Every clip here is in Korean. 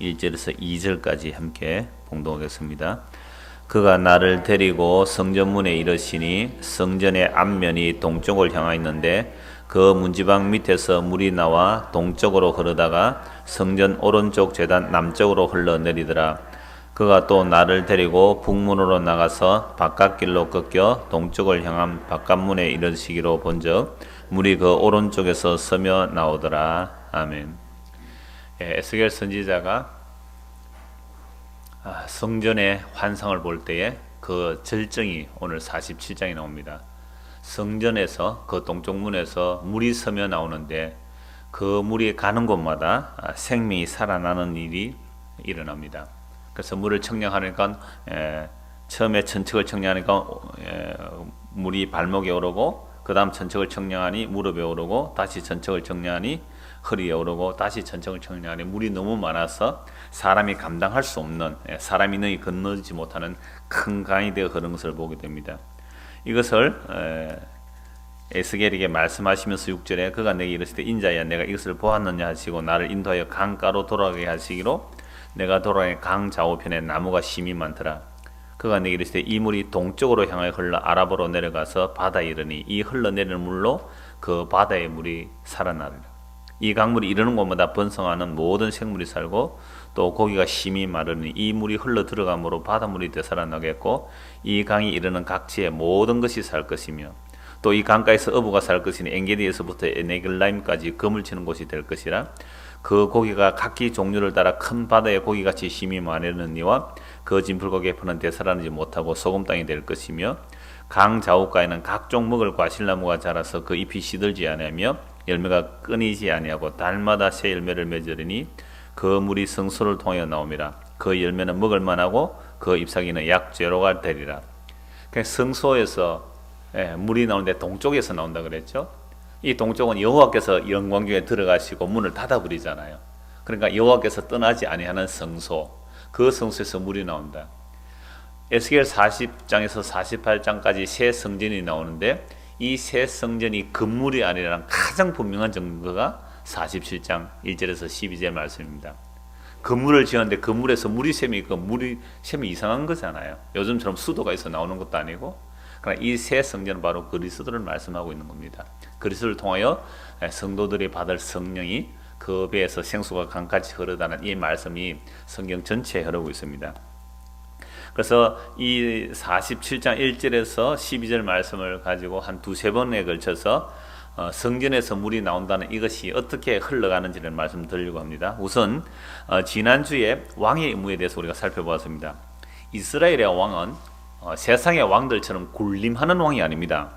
1절에서 2절까지 함께 봉독하겠습니다. 그가 나를 데리고 성전문에 이르시니 성전의 앞면이 동쪽을 향하였는데 그 문지방 밑에서 물이 나와 동쪽으로 흐르다가 성전 오른쪽 제단 남쪽으로 흘러내리더라. 그가 또 나를 데리고 북문으로 나가서 바깥길로 꺾여 동쪽을 향한 바깥문에 이르시기로 본즉 물이 그 오른쪽에서 서며 나오더라. 아멘. 에스겔 선지자가 성전의 환상을 볼 때에 그 절정이 오늘 47장에 나옵니다. 성전에서 그 동쪽 문에서 물이 서며 나오는데 그 물이 가는 곳마다 생명이 살아나는 일이 일어납니다. 그래서 물을 청량하니까 처음에 천척을 청량하니까 물이 발목에 오르고 그 다음 천척을 청량하니 무릎에 오르고 다시 천척을 청량하니 허리에 오르고 다시 천척을 청량하니 물이 너무 많아서 사람이 감당할 수 없는, 사람이 능히 건너지 못하는 큰 강이 되어 흐르는 것을 보게 됩니다. 이것을 에스겔에게 말씀하시면서 6절에 그가 내게 이르시되 인자야 내가 이것을 보았느냐 하시고 나를 인도하여 강가로 돌아가게 하시기로 내가 돌아가니 강 좌우편에 나무가 심이 많더라. 그가 내게 이르시되 이 물이 동쪽으로 향하여 흘러 아랍으로 내려가서 바다에 이르니 이 흘러내리는 물로 그 바다의 물이 살아나리라. 이 강물이 이르는 곳마다 번성하는 모든 생물이 살고 또 고기가 심히 마르니 이 물이 흘러 들어감으로 바닷물이 되살아나겠고 이 강이 이르는 각지의 모든 것이 살 것이며 또 이 강가에서 어부가 살 것이니 엔게디에서부터 에네글라임까지 그물 치는 곳이 될 것이라. 그 고기가 각기 종류를 따라 큰 바다의 고기같이 심히 마르느니와 그 진풀고기에 푸는 되살아나지 못하고 소금 땅이 될 것이며 강 좌우가에는 각종 먹을 과실나무가 자라서 그 잎이 시들지 아니하며 열매가 끊이지 아니하고 달마다 새 열매를 맺으리니 그 물이 성소를 통하여 나옵니다. 그 열매는 먹을 만하고 그 잎사귀는 약재로가 되리라. 성소에서 물이 나오는데 동쪽에서 나온다 그랬죠. 이 동쪽은 여호와께서 영광 중에 들어가시고 문을 닫아버리잖아요. 그러니까 여호와께서 떠나지 아니하는 성소, 그 성소에서 물이 나온다. 에스겔 40장에서 48장까지 새 성전이 나오는데 이 새 성전이 건물이 아니라는 가장 분명한 증거가 47장 1절에서 12절 말씀입니다. 건물을 지었는데 건물에서 물이 샘이니까 물이 샘이 이상한 거잖아요. 요즘처럼 수도가 있어 나오는 것도 아니고. 그러나 이 새 성전은 바로 그리스도를 말씀하고 있는 겁니다. 그리스도를 통하여 성도들이 받을 성령이 그 배에서 생수가 강같이 흐르다는 이 말씀이 성경 전체에 흐르고 있습니다. 그래서 이 47장 1절에서 12절 말씀을 가지고 한 두세 번에 걸쳐서 성전에서 물이 나온다는 이것이 어떻게 흘러가는지를 말씀드리려고 합니다. 우선 지난주에 왕의 의무에 대해서 우리가 살펴보았습니다. 이스라엘의 왕은 세상의 왕들처럼 군림하는 왕이 아닙니다.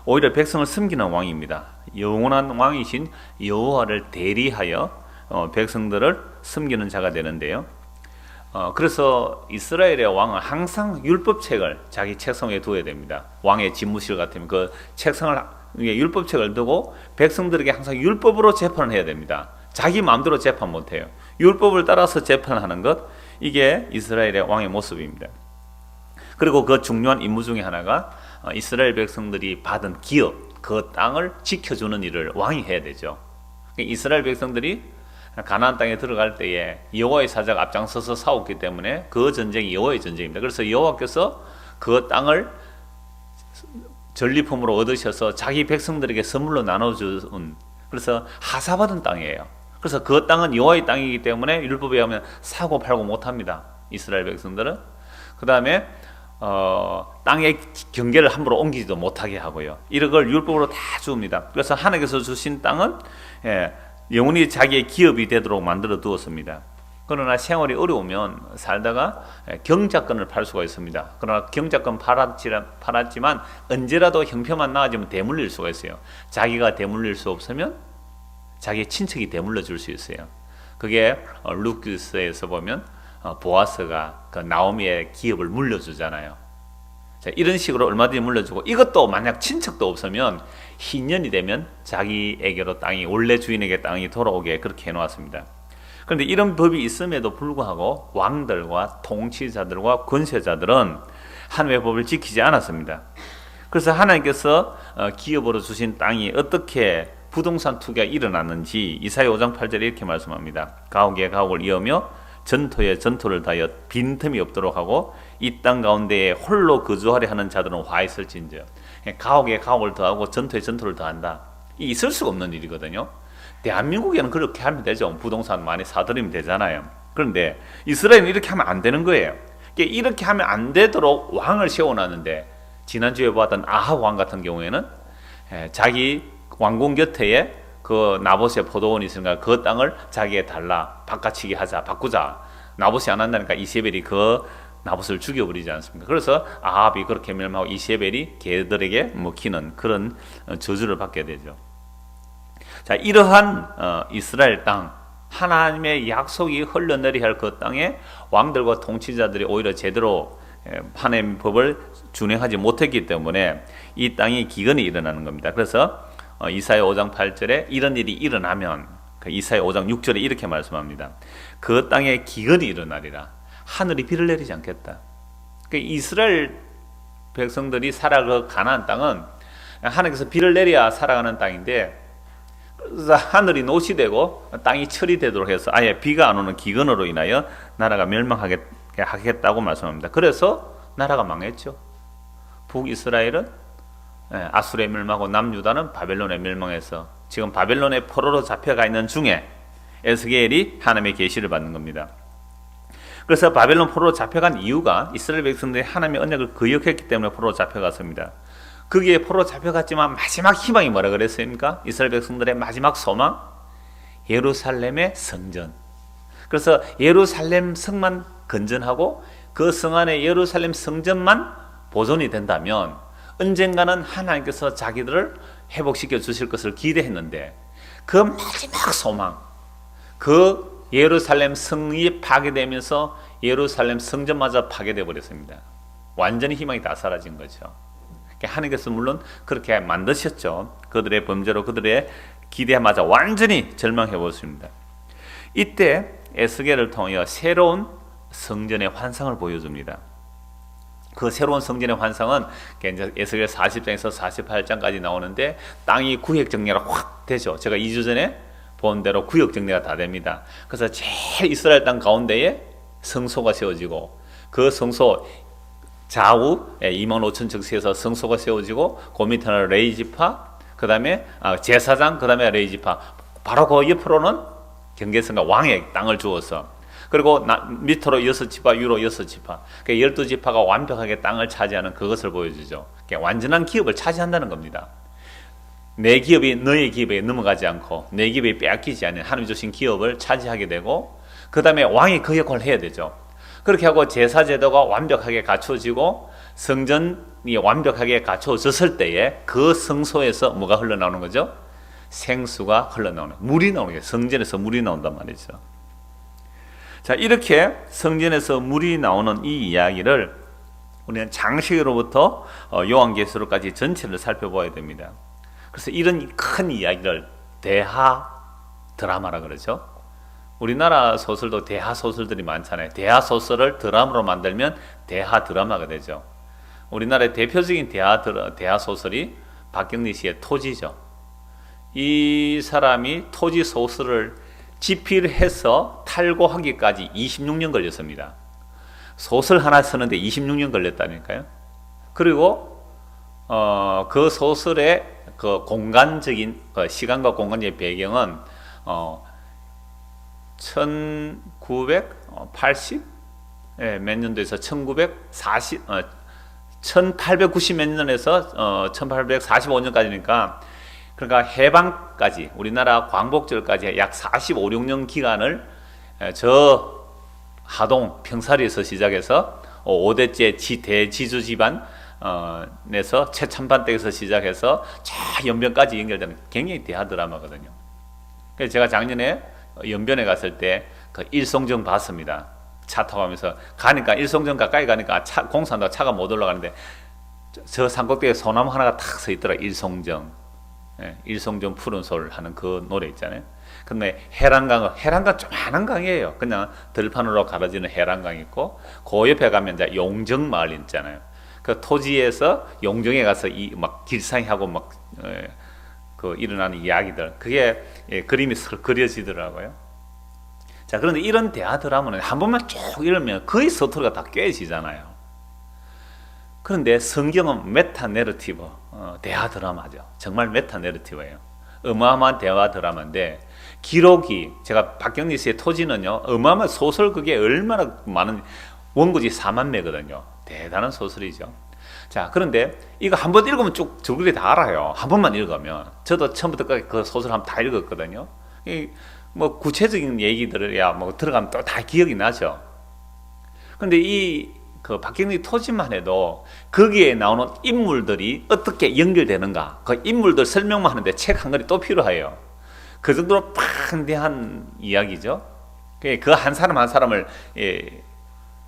오히려 백성을 섬기는 왕입니다. 영원한 왕이신 여호와를 대리하여 백성들을 섬기는 자가 되는데요. 그래서 이스라엘의 왕은 항상 율법책을 자기 책상 위에 두어야 됩니다. 왕의 집무실 같으면 그 책상을 위에 율법책을 두고 백성들에게 항상 율법으로 재판을 해야 됩니다. 자기 마음대로 재판 못해요. 율법을 따라서 재판하는 것, 이게 이스라엘의 왕의 모습입니다. 그리고 그 중요한 임무 중에 하나가 이스라엘 백성들이 받은 기업, 그 땅을 지켜주는 일을 왕이 해야 되죠. 이스라엘 백성들이 가나안 땅에 들어갈 때에 여호와의 사자가 앞장서서 싸웠기 때문에 그 전쟁이 여호와의 전쟁입니다. 그래서 여호와께서 그 땅을 전리품으로 얻으셔서 자기 백성들에게 선물로 나눠준, 그래서 하사받은 땅이에요. 그래서 그 땅은 여호와의 땅이기 때문에 율법에 의하면 사고 팔고 못합니다. 이스라엘 백성들은. 그 다음에 땅의 경계를 함부로 옮기지도 못하게 하고요. 이런 걸 율법으로 다 줍니다. 그래서 하나님께서 주신 땅은 영원히 자기의 기업이 되도록 만들어 두었습니다. 그러나 생활이 어려우면 살다가 경작권을 팔 수가 있습니다. 그러나 경작권 팔았지만 언제라도 형편만 나아지면 대물릴 수가 있어요. 자기가 대물릴 수 없으면 자기의 친척이 대물려 줄 수 있어요. 그게 루크스에서 보면 보아스가 그 나오미의 기업을 물려주잖아요. 자, 이런 식으로 얼마든지 물려주고, 이것도 만약 친척도 없으면 희년이 되면 자기에게로 땅이, 원래 주인에게 땅이 돌아오게 그렇게 해놓았습니다. 그런데 이런 법이 있음에도 불구하고 왕들과 통치자들과 권세자들은 하나님의 법을 지키지 않았습니다. 그래서 하나님께서 기업으로 주신 땅이 어떻게 부동산 투기가 일어났는지 이사야 5장 8절에 이렇게 말씀합니다. 가옥에 가옥을 이으며 전토에 전토를 다하여 빈틈이 없도록 하고 이 땅 가운데에 홀로 거주하려 하는 자들은 화 있을진저. 가옥에 가옥을 더하고 전토에 전토를 더한다. 이 있을 수가 없는 일이거든요. 대한민국에는 그렇게 하면 되죠. 부동산 많이 사들이면 되잖아요. 그런데 이스라엘은 이렇게 하면 안 되는 거예요. 이렇게 하면 안 되도록 왕을 세워놨는데, 지난주에 보았던 아합 왕 같은 경우에는 자기 왕궁 곁에 그 나봇의 포도원이 있으니까 그 땅을 자기에 달라, 바꿔치기 하자, 바꾸자. 나봇이 안 한다니까 이세벨이 그 나봇을 죽여버리지 않습니까? 그래서 아합이 그렇게 멸망하고 이세벨이 개들에게 먹히는 그런 저주를 받게 되죠. 자, 이러한 이스라엘 땅, 하나님의 약속이 흘러내려야 할 그 땅에 왕들과 통치자들이 오히려 제대로 하나님의 법을 준행하지 못했기 때문에 이 땅이 기근이 일어나는 겁니다. 그래서 이사야 5장 8절에 이런 일이 일어나면 이사야 5장 6절에 이렇게 말씀합니다. 그 땅에 기근이 일어나리라. 하늘이 비를 내리지 않겠다. 이스라엘 백성들이 살아가 가나안 땅은 하나님께서 비를 내려야 살아가는 땅인데, 그래서 하늘이 노시되고 땅이 철이 되도록 해서 아예 비가 안 오는 기근으로 인하여 나라가 멸망하겠다고 말씀합니다. 그래서 나라가 망했죠. 북이스라엘은 아수르에 멸망하고 남유다는 바벨론에 멸망해서 지금 바벨론의 포로로 잡혀가 있는 중에 에스겔이 하나님의 계시를 받는 겁니다. 그래서 바벨론 포로로 잡혀간 이유가 이스라엘 백성들이 하나님의 언약을 거역했기 때문에 포로로 잡혀갔습니다. 거기에 포로로 잡혀갔지만 마지막 희망이 뭐라 그랬습니까? 이스라엘 백성들의 마지막 소망? 예루살렘의 성전. 그래서 예루살렘 성만 건전하고 그 성 안에 예루살렘 성전만 보존이 된다면 언젠가는 하나님께서 자기들을 회복시켜 주실 것을 기대했는데, 그 마지막 소망, 그 예루살렘 성이 파괴되면서 예루살렘 성전마저 파괴되어 버렸습니다. 완전히 희망이 다 사라진 거죠. 하나님께서 물론 그렇게 만드셨죠. 그들의 범죄로 그들의 기대마저 완전히 절망해 버렸습니다. 이때 에스겔을 통하여 새로운 성전의 환상을 보여줍니다. 그 새로운 성전의 환상은 에스겔 40장에서 48장까지 나오는데 땅이 구역 정리가 확 되죠. 제가 2주 전에 본 대로 구역 정리가 다 됩니다. 그래서 제일 이스라엘 땅 가운데에 성소가 세워지고, 그 성소 좌우 25,000 적시에서 성소가 세워지고, 그 밑에는 레이지파, 그 다음에 제사장, 그 다음에 레이지파, 바로 그 옆으로는 경계선과 왕의 땅을 주어서, 그리고 밑으로 6지파, 위로 6지파, 12지파가 완벽하게 땅을 차지하는 그것을 보여주죠. 완전한 기업을 차지한다는 겁니다. 내 기업이 너의 기업에 넘어가지 않고 내 기업이 빼앗기지 않는 하나님 주신 기업을 차지하게 되고, 그 다음에 왕이 그 역할을 해야 되죠. 그렇게 하고 제사제도가 완벽하게 갖춰지고 성전이 완벽하게 갖춰졌을 때에 그 성소에서 뭐가 흘러나오는 거죠? 생수가 흘러나오는, 물이 나오는 거예요. 성전에서 물이 나온단 말이죠. 자, 이렇게 성전에서 물이 나오는 이 이야기를 우리는 창세기로부터 요한계시록까지 전체를 살펴봐야 됩니다. 그래서 이런 큰 이야기를 대하 드라마라 그러죠. 우리나라 소설도 대하 소설들이 많잖아요. 대하 소설을 드라마로 만들면 대하 드라마가 되죠. 우리나라의 대표적인 대하 소설이 박경리 씨의 토지죠. 이 사람이 토지 소설을 집필해서 탈고하기까지 26년 걸렸습니다. 소설 하나 쓰는데 26년 걸렸다니까요. 그리고 그 소설의 그 공간적인 시간과 공간의 배경은 1980 몇 년도에서 1890 몇 년에서 1845년까지니까, 그러니까 해방까지, 우리나라 광복절까지 약 45, 6년 기간을 저 하동 평사리에서 시작해서 5대째 대지주 집안 에서 최참반댁에서 시작해서 저 연변까지 연결되는 굉장히 대하 드라마거든요. 그래서 제가 작년에 연변에 갔을 때 그 일송정 봤습니다. 차 타고 가면서 가니까 일송정 가까이 가니까 공사한다고 차가 못 올라가는데 저 산꼭대기에 소나무 하나가 탁 서 있더라. 일송정. 일송정 푸른 솔 하는 그 노래 있잖아요. 근데 해란강 조그마한 강이에요. 그냥 들판으로 가로지는 해란강이 있고, 그 옆에 가면 이제 용정마을 있잖아요. 그 토지에서 용정에 가서 막 길상이하고 막 그 일어나는 이야기들, 그게 그림이 그려지더라고요. 자, 그런데 이런 대화 드라마는 한 번만 쭉 읽으면 거의 스토리가 다 깨지잖아요. 그런데 성경은 메타 내러티브 대화 드라마죠. 정말 메타 내러티브예요. 어마어마한 대화 드라마인데, 기록이, 제가 박경리 씨의 토지는요, 어마어마한 소설극에 얼마나 많은, 원고지 4만 매거든요. 대단한 소설이죠. 자, 그런데 이거 한 번 읽으면 쭉 줄거리 다 알아요. 한 번만 읽으면. 저도 처음부터 끝까지 그 소설 한번 다 읽었거든요. 뭐 구체적인 얘기들이야 뭐 들어가면 또 다 기억이 나죠. 그런데 그 박경리 토지만 해도 거기에 나오는 인물들이 어떻게 연결되는가, 그 인물들 설명만 하는데 책 한 권이 또 필요해요. 그 정도로 방대한 이야기죠. 그 한 사람 한 사람을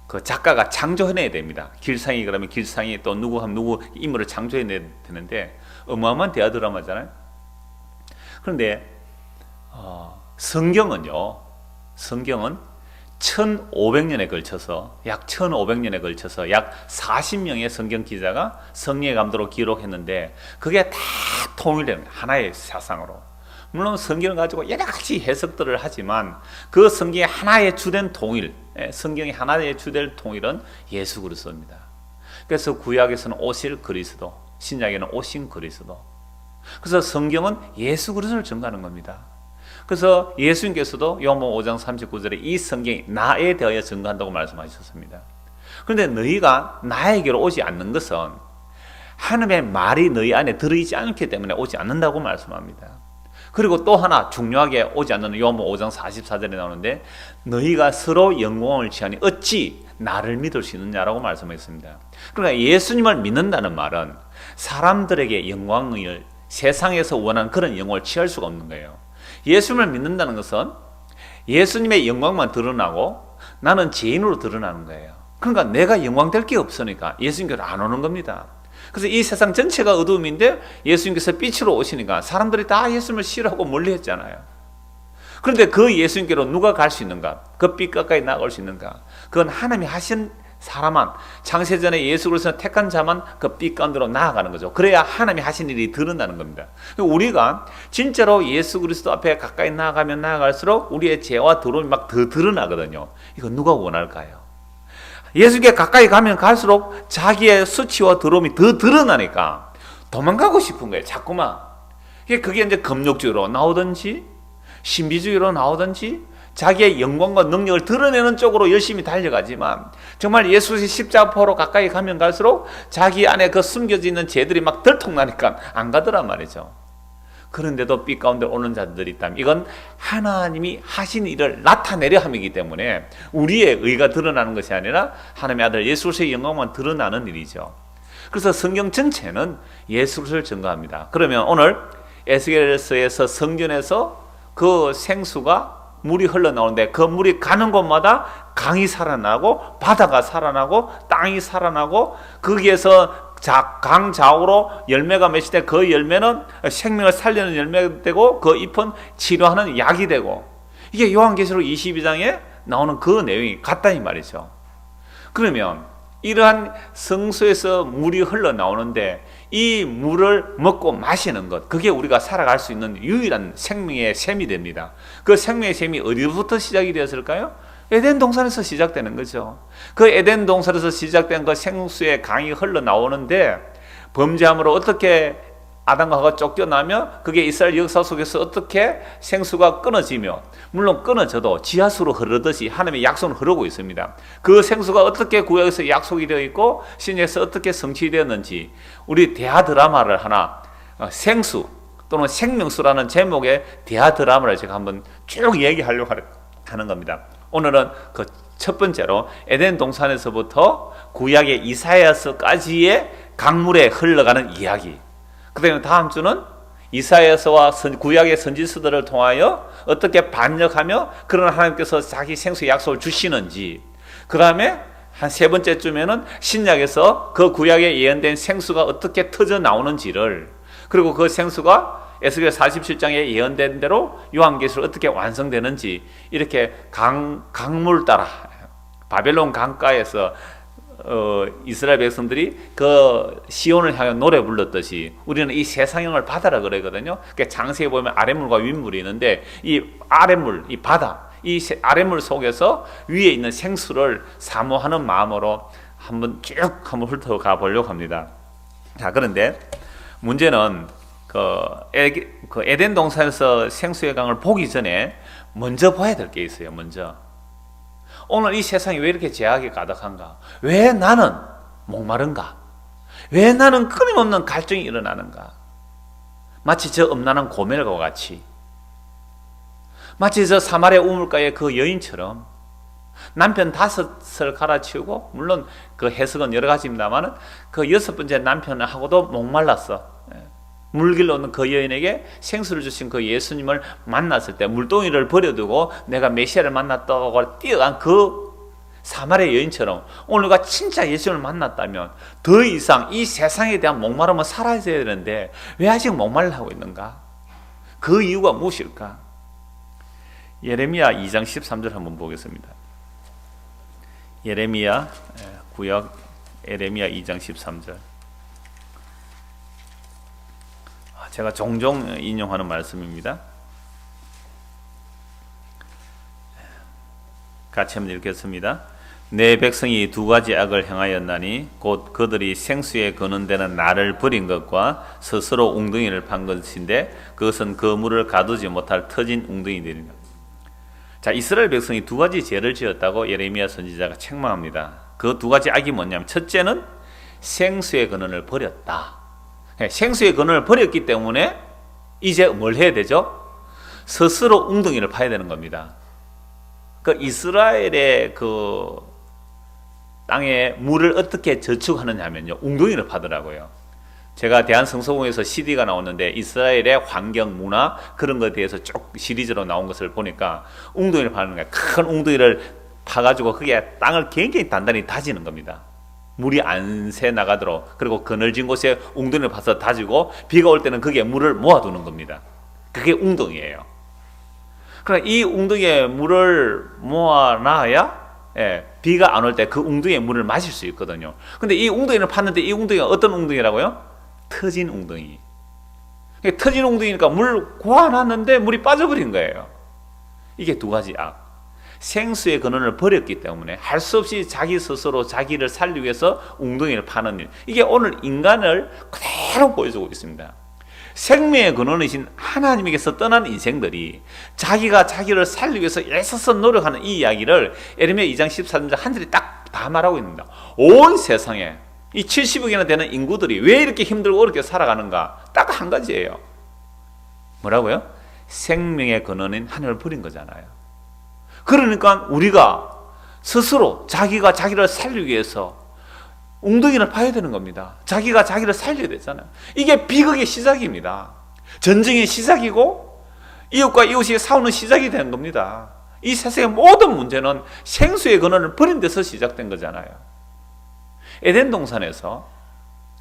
그 작가가 창조해내야 됩니다. 길상이 그러면 길상이 또 누구 하면 누구 인물을 창조해내야 되는데 어마어마한 대화 드라마잖아요. 그런데 성경은 1500년에 걸쳐서 약 40명의 성경 기자가 성령의 감도로 기록했는데 그게 다 통일되는 하나의 사상으로. 물론 성경을 가지고 여러 가지 해석들을 하지만 그 성경의 하나의 주된 통일, 성경의 하나의 주된 통일은 예수 그리스도입니다. 그래서 구약에서는 오실 그리스도, 신약에는 오신 그리스도. 그래서 성경은 예수 그리스도를 증거하는 겁니다. 그래서 예수님께서도 요한복음 5장 39절에 이 성경이 나에 대하여 증거한다고 말씀하셨습니다. 그런데 너희가 나에게로 오지 않는 것은 하나님의 말이 너희 안에 들어있지 않기 때문에 오지 않는다고 말씀합니다. 그리고 또 하나 중요하게 오지 않는 요한복음 5장 44절에 나오는데 너희가 서로 영광을 취하니 어찌 나를 믿을 수 있느냐라고 말씀했습니다. 그러니까 예수님을 믿는다는 말은 사람들에게 영광을 세상에서 원하는 그런 영광을 취할 수가 없는 거예요. 예수님을 믿는다는 것은 예수님의 영광만 드러나고 나는 죄인으로 드러나는 거예요. 그러니까 내가 영광 될 게 없으니까 예수님께로 안 오는 겁니다. 그래서 이 세상 전체가 어두움인데 예수님께서 빛으로 오시니까 사람들이 다 예수님을 싫어하고 멀리했잖아요. 그런데 그 예수님께로 누가 갈 수 있는가? 그 빛 가까이 나갈 수 있는가? 그건 하나님이 하신 사람만, 창세전에 예수 그리스도를 택한 자만 그 빛 가운데로 나아가는 거죠. 그래야 하나님이 하신 일이 드러나는 겁니다. 우리가 진짜로 예수 그리스도 앞에 가까이 나아가면 나아갈수록 우리의 죄와 더러움이 막 더 드러나거든요. 이거 누가 원할까요? 예수께 가까이 가면 갈수록 자기의 수치와 더러움이 더 드러나니까 도망가고 싶은 거예요. 자꾸만. 그게 이제 금욕주의로 나오든지 신비주의로 나오든지 자기의 영광과 능력을 드러내는 쪽으로 열심히 달려가지만 정말 예수의 십자가포로 가까이 가면 갈수록 자기 안에 그 숨겨져 있는 죄들이 막 들통나니까 안 가더란 말이죠. 그런데도 빛 가운데 오는 자들이 있다면 이건 하나님이 하신 일을 나타내려 함이기 때문에 우리의 의가 드러나는 것이 아니라 하나님의 아들 예수 그리스도의 영광만 드러나는 일이죠. 그래서 성경 전체는 예수 그리스도를 증거합니다. 그러면 오늘 에스겔서에서 성전에서 그 생수가 물이 흘러나오는데 그 물이 가는 곳마다 강이 살아나고 바다가 살아나고 땅이 살아나고 거기에서 강 좌우로 열매가 맺을 때 그 열매는 생명을 살리는 열매가 되고 그 잎은 치료하는 약이 되고 이게 요한계시록 22장에 나오는 그 내용이 같다 이 말이죠. 그러면 이러한 성소에서 물이 흘러나오는데 이 물을 먹고 마시는 것, 그게 우리가 살아갈 수 있는 유일한 생명의 샘이 됩니다. 그 생명의 샘이 어디부터 시작이 되었을까요? 에덴 동산에서 시작되는 거죠. 그 에덴 동산에서 시작된 그 생수의 강이 흘러나오는데 범죄함으로 어떻게 아담과 하와가 쫓겨나며 그게 이스라엘 역사 속에서 어떻게 생수가 끊어지며 물론 끊어져도 지하수로 흐르듯이 하나님의 약속은 흐르고 있습니다. 그 생수가 어떻게 구약에서 약속이 되어 있고 신약에서 어떻게 성취되었는지 우리 대하 드라마를 하나 생수 또는 생명수라는 제목의 대하 드라마를 제가 한번 쭉 얘기하려고 하는 겁니다. 오늘은 그 첫 번째로 에덴 동산에서부터 구약의 이사야서까지의 강물에 흘러가는 이야기. 그 다음에 다음 주는 이사야서와 구약의 선지서들을 통하여 어떻게 반역하며 그런 하나님께서 자기 생수의 약속을 주시는지, 그 다음에 한 세 번째쯤에는 신약에서 그 구약에 예언된 생수가 어떻게 터져 나오는지를, 그리고 그 생수가 에스겔 47장에 예언된 대로 요한계시록 어떻게 완성되는지, 이렇게 강물 따라 바벨론 강가에서 이스라엘 백성들이 그 시온을 향해 노래 불렀듯이 우리는 이 세상형을 바다라 그러거든요. 그러니까 장세에 보면 아랫물과 윗물이 있는데 이 아랫물, 이 바다, 이 아랫물 속에서 위에 있는 생수를 사모하는 마음으로 한번 쭉 한번 훑어가 보려고 합니다. 자, 그런데 문제는 그 에덴 동산에서 생수의 강을 보기 전에 먼저 봐야 될 게 있어요. 먼저 오늘 이 세상이 왜 이렇게 죄악이 가득한가? 왜 나는 목마른가? 왜 나는 끊임없는 갈증이 일어나는가? 마치 저 음란한 고멜과 같이, 마치 저 사마리아 우물가의 그 여인처럼 남편 5을 갈아치우고, 물론 그 해석은 여러 가지입니다만은 그 6번째 남편하고도 목말랐어. 물길로 오는 그 여인에게 생수를 주신 그 예수님을 만났을 때 물동이를 버려두고 내가 메시아를 만났다고 뛰어간 그 사마리아 여인처럼 오늘 우리가 진짜 예수님을 만났다면 더 이상 이 세상에 대한 목마름은 사라져야 되는데 왜 아직 목말라하고 있는가? 그 이유가 무엇일까? 예레미야 2장 13절 한번 보겠습니다. 예레미야 구약 예레미야 2장 13절. 제가 종종 인용하는 말씀입니다. 같이 한번 읽겠습니다. 내 백성이 2가지 악을 행하였나니 곧 그들이 생수에 거는 데는 나를 버린 것과 스스로 웅덩이를 판 것인데 그것은 그 물을 가두지 못할 터진 웅덩이들이다. 자, 이스라엘 백성이 2가지 죄를 지었다고 예레미야 선지자가 책망합니다. 그 2가지 악이 뭐냐면, 첫째는 생수의 근원을 버렸다. 생수의 근원을 버렸기 때문에 이제 뭘 해야 되죠? 스스로 웅덩이를 파야 되는 겁니다. 그 이스라엘의 그 땅에 물을 어떻게 저축하느냐 하면요, 웅덩이를 파더라고요. 제가 대한성서공에서 CD가 나오는데 이스라엘의 환경, 문화 그런 것에 대해서 쭉 시리즈로 나온 것을 보니까 웅덩이를 파는 거예요. 큰 웅덩이를 파가지고 그게 땅을 굉장히 단단히 다지는 겁니다. 물이 안 새 나가도록. 그리고 그늘진 곳에 웅덩이를 파서 다지고 비가 올 때는 거기에 물을 모아두는 겁니다. 그게 웅덩이에요. 그러니까 이 웅덩이에 물을 모아놔야 비가 안 올 때 그 웅덩이에 물을 마실 수 있거든요. 근데 이 웅덩이를 팠는데 이 웅덩이가 어떤 웅덩이라고요? 터진 웅덩이. 터진 웅덩이니까 물 고아놨는데 물이 빠져버린 거예요. 이게 2가지 악. 생수의 근원을 버렸기 때문에 할 수 없이 자기 스스로 자기를 살리기 위해서 웅덩이를 파는 일. 이게 오늘 인간을 그대로 보여주고 있습니다. 생명의 근원이신 하나님에게서 떠난 인생들이 자기가 자기를 살리기 위해서 애써서 노력하는 이 이야기를 예레미야 2장 14절 한 절이 딱 다 말하고 있습니다. 온 세상에 이 70억이나 되는 인구들이 왜 이렇게 힘들고 어렵게 살아가는가? 딱 한 가지예요. 뭐라고요? 생명의 근원인 하나님을 버린 거잖아요. 그러니까 우리가 스스로 자기가 자기를 살리기 위해서 웅덩이를 파야 되는 겁니다. 자기가 자기를 살려야 되잖아요. 이게 비극의 시작입니다. 전쟁의 시작이고 이웃과 이웃이 싸우는 시작이 되는 겁니다. 이 세상의 모든 문제는 생수의 근원을 버린 데서 시작된 거잖아요. 에덴 동산에서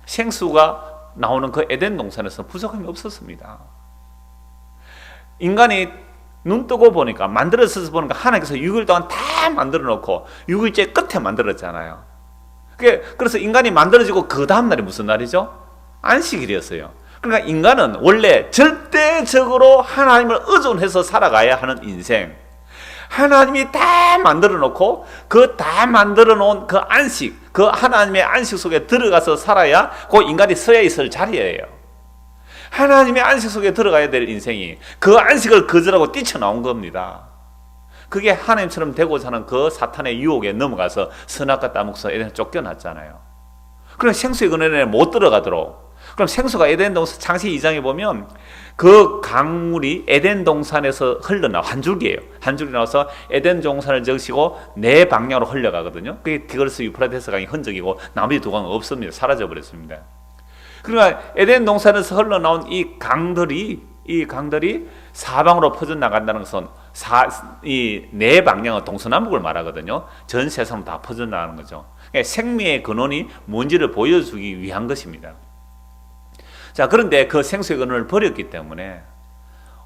생수가 나오는 그 에덴 동산에서 부족함이 없었습니다. 인간이 눈 뜨고 보니까, 만들어서 보니까 하나님께서 6일 동안 다 만들어 놓고 6일째 끝에 만들었잖아요. 그래서 인간이 만들어지고 그 다음날이 무슨 날이죠? 안식일이었어요. 그러니까 인간은 원래 절대적으로 하나님을 의존해서 살아가야 하는 인생, 하나님이 다 만들어 놓고 그 다 만들어 놓은 그 안식, 그 하나님의 안식 속에 들어가서 살아야 그 인간이 서야 있을 자리예요. 하나님의 안식 속에 들어가야 될 인생이 그 안식을 거절하고 뛰쳐나온 겁니다. 그게 하나님처럼 되고자 하는 그 사탄의 유혹에 넘어가서 선악과 따먹어서 에덴에 쫓겨났잖아요. 그럼 생수의 근원에 못 들어가도록. 그럼 생수가 에덴 동산 창세기 2장에 보면 그 강물이 에덴 동산에서 흘러나, 한 줄기예요. 한 줄기 나와서 에덴 동산을 적시고 네 방향으로 흘러가거든요. 그게 디그리스 유프라테스 강의 흔적이고 나머지 2강은 없습니다. 사라져 버렸습니다. 그러니까 에덴 동산에서 흘러나온 이 강들이 사방으로 퍼져나간다는 것은 이 네 방향의 동서남북을 말하거든요. 전 세상으로 다 퍼져나가는 거죠. 그러니까 생명의 근원이 뭔지를 보여주기 위한 것입니다. 자, 그런데 그 생수의 근원을 버렸기 때문에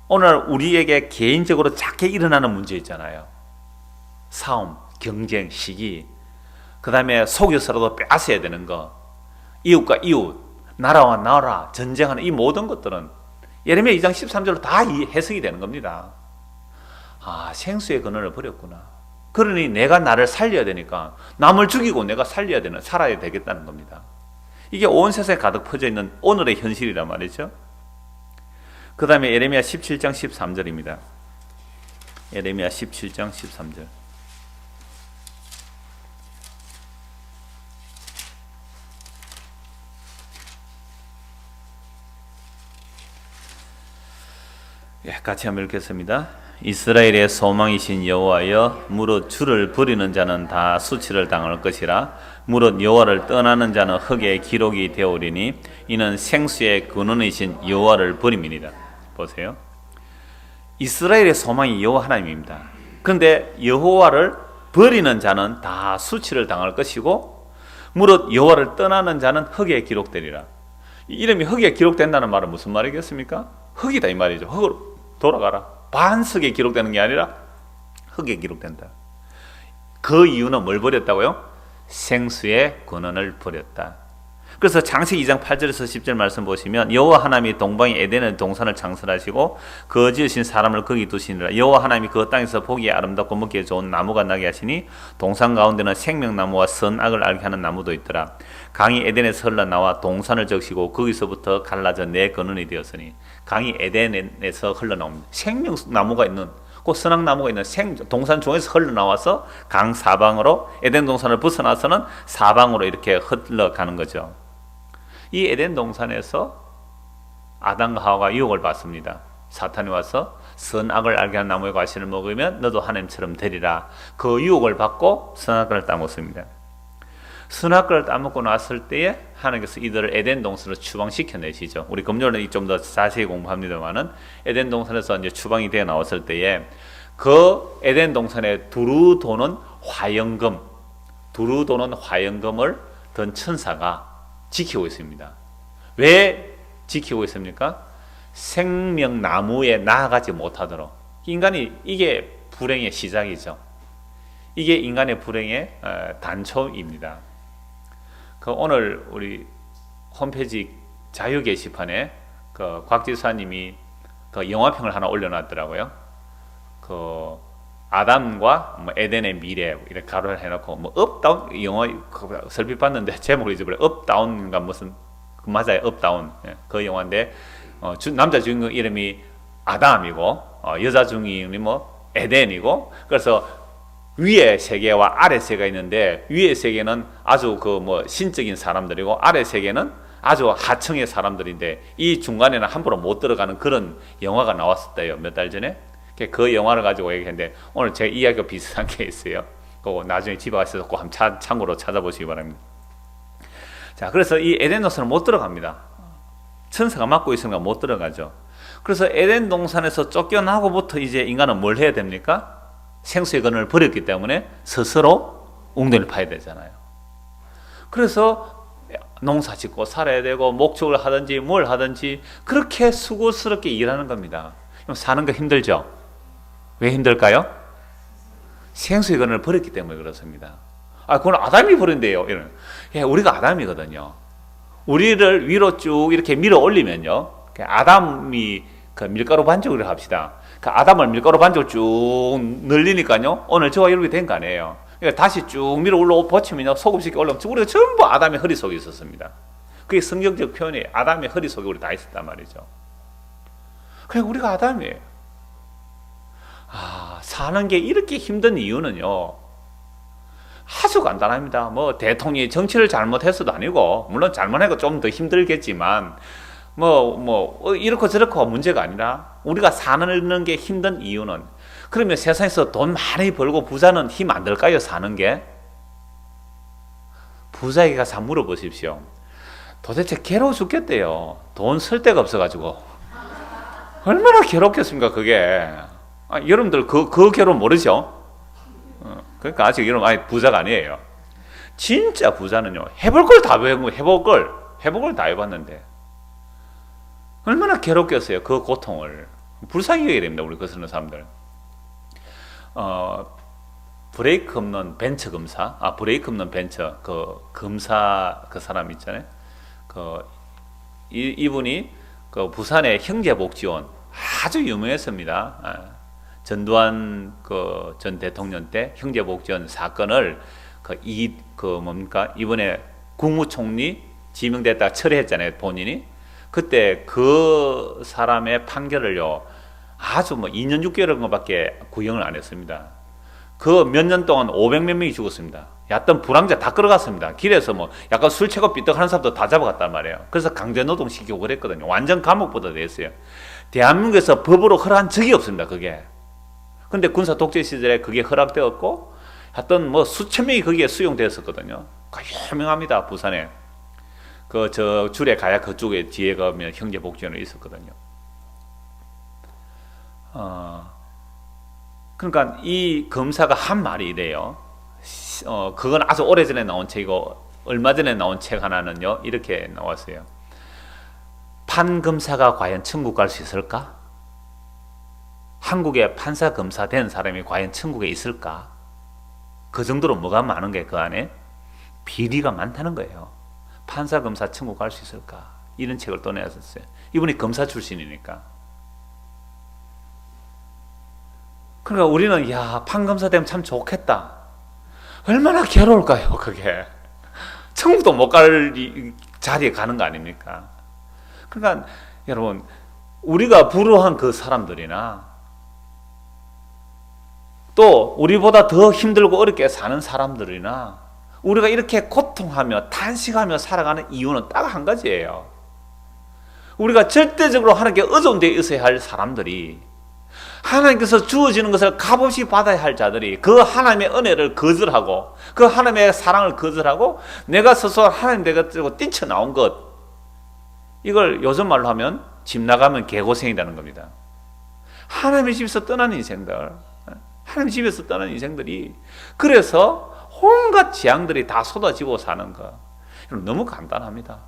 오늘 우리에게 개인적으로 작게 일어나는 문제 있잖아요. 싸움, 경쟁, 시기. 그 다음에 속여서라도 빼앗아야 되는 거, 이웃과 이웃, 나라와 나라, 전쟁하는 이 모든 것들은 예레미야 2장 13절로 다 해석이 되는 겁니다. 아, 생수의 근원을 버렸구나. 그러니 내가 나를 살려야 되니까 남을 죽이고 내가 살아야 되겠다는 겁니다. 이게 온 세상에 가득 퍼져 있는 오늘의 현실이란 말이죠. 그 다음에 예레미야 17장 13절입니다. 예레미야 17장 13절. 예, 같이 한번 읽겠습니다. 이스라엘의 소망이신 여호와여, 무릇 주를 버리는 자는 다 수치를 당할 것이라. 무릇 여호와를 떠나는 자는 흙에 기록이 되오리니 이는 생수의 근원이신 여호와를 버림이니라. 보세요. 이스라엘의 소망이 여호와 하나님입니다. 그런데 여호와를 버리는 자는 다 수치를 당할 것이고, 무릇 여호와를 떠나는 자는 흙에 기록되리라. 이름이 흙에 기록된다는 말은 무슨 말이겠습니까? 흙이다 이 말이죠. 흙으로 돌아가라. 반석에 기록되는 게 아니라 흙에 기록된다. 그 이유는 뭘 버렸다고요? 생수의 근원을 버렸다. 그래서 창세기 2장 8절에서 10절 말씀 보시면 여호와 하나님이 동방의 에덴의 동산을 창설하시고 그 지으신 사람을 거기 두시니라. 여호와 하나님이 그 땅에서 보기에 아름답고 먹기에 좋은 나무가 나게 하시니 동산 가운데는 생명나무와 선악을 알게 하는 나무도 있더라. 강이 에덴에서 흘러나와 동산을 적시고 거기서부터 갈라져 네 근원이 되었으니, 강이 에덴에서 흘러나옵니다. 생명나무가 있는, 그 선악나무가 있는 동산 중에서 흘러나와서 강 사방으로, 에덴 동산을 벗어나서는 사방으로 이렇게 흘러가는 거죠. 이 에덴 동산에서 아담과 하와가 유혹을 받습니다. 사탄이 와서 선악을 알게 하는 나무의 과실을 먹으면 너도 하나님처럼 되리라. 그 유혹을 받고 선악과를 따먹습니다. 선악과를 따먹고 났을 때에 하나님께서 이들을 에덴 동산으로 추방시켜내시죠. 우리 금요일에 좀 더 자세히 공부합니다만은 에덴 동산에서 이제 추방이 되어 나왔을 때에 그 에덴 동산에 두루 도는 화영금을 든 천사가 지키고 있습니다. 왜 지키고 있습니까? 생명나무에 나아가지 못하도록. 인간이, 이게 불행의 시작이죠. 이게 인간의 불행의 단초입니다. 그 오늘 우리 홈페이지 자유 게시판에 그 곽 지사님이 그 영화평을 하나 올려놨더라고요. 그 아담과 뭐 에덴의 미래 이렇게 가로를 해놓고 뭐 업다운 영화 설비 봤는데 제목을 잊어버려. 업다운인가 무슨 맞아요. 업다운. 예, 그 영화인데 남자 주인공 이름이 아담이고 여자 주인공이 뭐 에덴이고, 그래서 위에 세계와 아래 세계가 있는데 위에 세계는 아주 그 뭐 신적인 사람들이고 아래 세계는 아주 하층의 사람들인데 이 중간에는 함부로 못 들어가는 그런 영화가 나왔었대요. 몇 달 전에. 그 영화를 가지고 얘기했는데 오늘 제 이야기가 비슷한 게 있어요. 그거 나중에 집에 가셔서 꼭 한번 참고로 찾아보시기 바랍니다. 자, 그래서 이 에덴 동산은 못 들어갑니다. 천사가 막고 있으니까 못 들어가죠. 그래서 에덴 동산에서 쫓겨나고부터 이제 인간은 뭘 해야 됩니까? 생수의 근원을 버렸기 때문에 스스로 웅덩이를 파야 되잖아요. 그래서 농사 짓고 살아야 되고 목축을 하든지 뭘 하든지 그렇게 수고스럽게 일하는 겁니다. 그럼 사는 거 힘들죠? 왜 힘들까요? 생수의 근원을 버렸기 때문에 그렇습니다. 그건 아담이 버린대요. 예, 우리가 아담이거든요. 우리를 위로 쭉 이렇게 밀어 올리면요, 아담이 그 밀가루 반죽을 합시다. 그 아담을 밀가루 반죽을 쭉 늘리니까요, 오늘 저와 이렇게 된 거 아니에요. 그러니까 다시 쭉 밀어 올라붙이면요, 소금씩 올라오면 우리가 전부 아담의 허리 속에 있었습니다. 그게 성경적 표현이 아담의 허리 속에 우리 다 있었단 말이죠. 그러니까 우리가 아담이에요. 사는 게 이렇게 힘든 이유는요, 아주 간단합니다. 뭐 대통령이 정치를 잘못해서도 아니고, 물론 잘못하고 좀 더 힘들겠지만 이렇고 저렇고 문제가 아니라 우리가 사는 게 힘든 이유는, 그러면 세상에서 돈 많이 벌고 부자는 힘 안 들까요? 사는 게? 부자에게 가서 한번 물어보십시오. 도대체 괴로워 죽겠대요. 돈 쓸 데가 없어가지고. 얼마나 괴롭겠습니까 그게. 여러분들 그 괴로움 모르죠? 그러니까 아직 여러분 부자가 아니에요. 진짜 부자는요, 해볼 걸 다 해볼 걸 다 해봤는데 얼마나 괴롭겠어요. 그 고통을 불쌍히 여겨야 됩니다. 우리 거스르는 사람들. 브레이크 없는 벤처 검사, 브레이크 없는 벤처 그 검사 그 사람 있잖아요. 그 이분이 그 부산의 형제복지원 아주 유명했습니다. 전두환 그 전 대통령 때 형제복지원 사건을 뭡니까 이번에 국무총리 지명됐다가 철회했잖아요, 본인이. 그때 그 사람의 판결을요 아주 2년 6개월밖에 구형을 안 했습니다. 그 몇 년 동안 500몇 명이 죽었습니다. 얕던 불황자 다 끌어갔습니다. 길에서 약간 술 취하고 삐떡하는 사람도 다 잡아갔단 말이에요. 그래서 강제노동 시키고 그랬거든요. 완전 감옥보다 됐어요. 대한민국에서 법으로 허락한 적이 없습니다, 그게. 근데 군사 독재 시절에 그게 허락되었고, 하여튼 수천 명이 거기에 수용되었었거든요. 유명합니다, 부산에. 저 줄에 가야 그쪽에 뒤에 가면 형제복지원이 있었거든요. 그러니까 이 검사가 한 말이 이래요. 그건 아주 오래전에 나온 책이고, 얼마 전에 나온 책 하나는요, 이렇게 나왔어요. 판검사가 과연 천국 갈 수 있을까? 한국에 판사 검사 된 사람이 과연 천국에 있을까? 그 정도로 뭐가 많은 게 그 안에? 비리가 많다는 거예요. 판사 검사 천국 갈 수 있을까? 이런 책을 또 내었어요. 이분이 검사 출신이니까. 그러니까 우리는 판검사 되면 참 좋겠다. 얼마나 괴로울까요, 그게. 천국도 못 갈 자리에 가는 거 아닙니까? 그러니까 여러분, 우리가 부러워한 그 사람들이나 또 우리보다 더 힘들고 어렵게 사는 사람들이나 우리가 이렇게 고통하며 탄식하며 살아가는 이유는 딱 한 가지예요. 우리가 절대적으로 하나님께 의존되어 있어야 할 사람들이, 하나님께서 주어지는 것을 값없이 받아야 할 자들이 그 하나님의 은혜를 거절하고 그 하나님의 사랑을 거절하고 내가 스스로 하나님 되겠다고 뛰쳐나온 것, 이걸 요즘 말로 하면 집 나가면 개고생이라는 겁니다. 하나님의 집에서 떠난 인생들, 하나님의 집에서 떠난 인생들이, 그래서 온갖 재앙들이 다 쏟아지고 사는 거, 너무 간단합니다.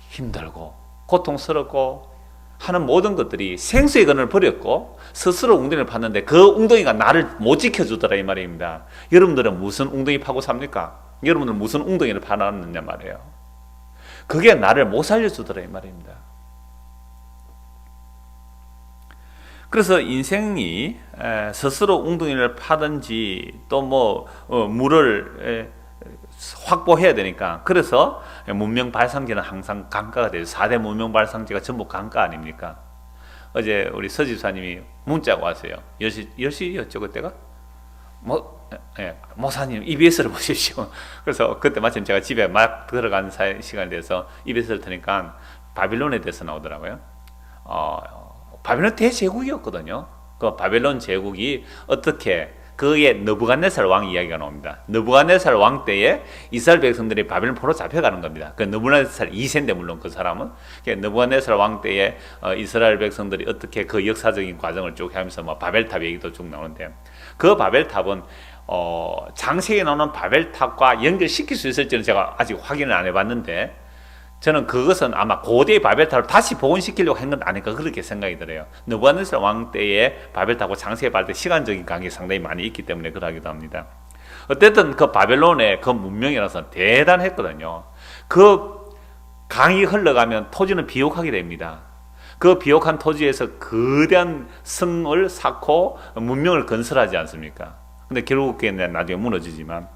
힘들고 고통스럽고 하는 모든 것들이 생수의 근을 버렸고 스스로 웅덩이를 팠는데 그 웅덩이가 나를 못 지켜주더라, 이 말입니다. 여러분들은 무슨 웅덩이 파고 삽니까? 여러분들은 무슨 웅덩이를 파놨느냐 말이에요. 그게 나를 못 살려주더라, 이 말입니다. 그래서 인생이 스스로 웅덩이를 파든지 또 물을 확보해야 되니까, 그래서 문명 발상지는 항상 강가가 되죠. 4대 문명 발상지가 전부 강가 아닙니까? 어제 우리 서집사님이 문자가 왔어요. 10시였죠, 그때가? 목사님 EBS를 보십시오. 그래서 그때 마침 제가 집에 막 들어간 시간이 돼서 EBS를 트니까 바빌론에 대해서 나오더라고요. 바빌론 대제국이었거든요. 그 바벨론 제국이 어떻게, 그게 느부갓네살 왕 이야기가 나옵니다. 느부갓네살 왕 때에 이스라엘 백성들이 바벨론 포로 잡혀가는 겁니다. 그 느부갓네살 2세인데 물론 그 사람은 느부갓네살 왕 때에 이스라엘 백성들이 어떻게 그 역사적인 과정을 쭉 하면서 바벨탑 얘기도 쭉 나오는데, 그 바벨탑은 장세기에 나오는 바벨탑과 연결시킬 수 있을지는 제가 아직 확인을 안 해봤는데, 저는 그것은 아마 고대의 바벨탑을 다시 복원시키려고 한 건 아닐까 그렇게 생각이 들어요. 느부갓네살 왕 때의 바벨탑과 장세기 바벨탑 시간적인 관계가 상당히 많이 있기 때문에 그러기도 합니다. 어쨌든 그 바벨론의 그 문명이라서 대단했거든요. 그 강이 흘러가면 토지는 비옥하게 됩니다. 그 비옥한 토지에서 거대한 성을 쌓고 문명을 건설하지 않습니까? 근데 결국에는 나중에 무너지지만,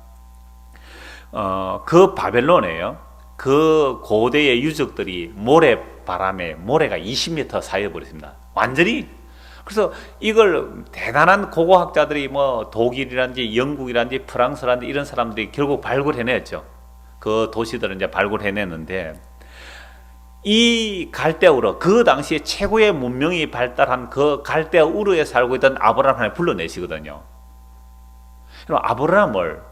그 바벨론에요, 그 고대의 유적들이 모래바람에 모래가 20m 쌓여버렸습니다. 완전히. 그래서 이걸 대단한 고고학자들이 독일이라든지 영국이라든지 프랑스라든지 이런 사람들이 결국 발굴해냈죠. 그 도시들은 이제 발굴해냈는데, 이 갈대우르, 그 당시에 최고의 문명이 발달한 그 갈대우르에 살고 있던 아브라함을 불러내시거든요. 그럼 아브라함을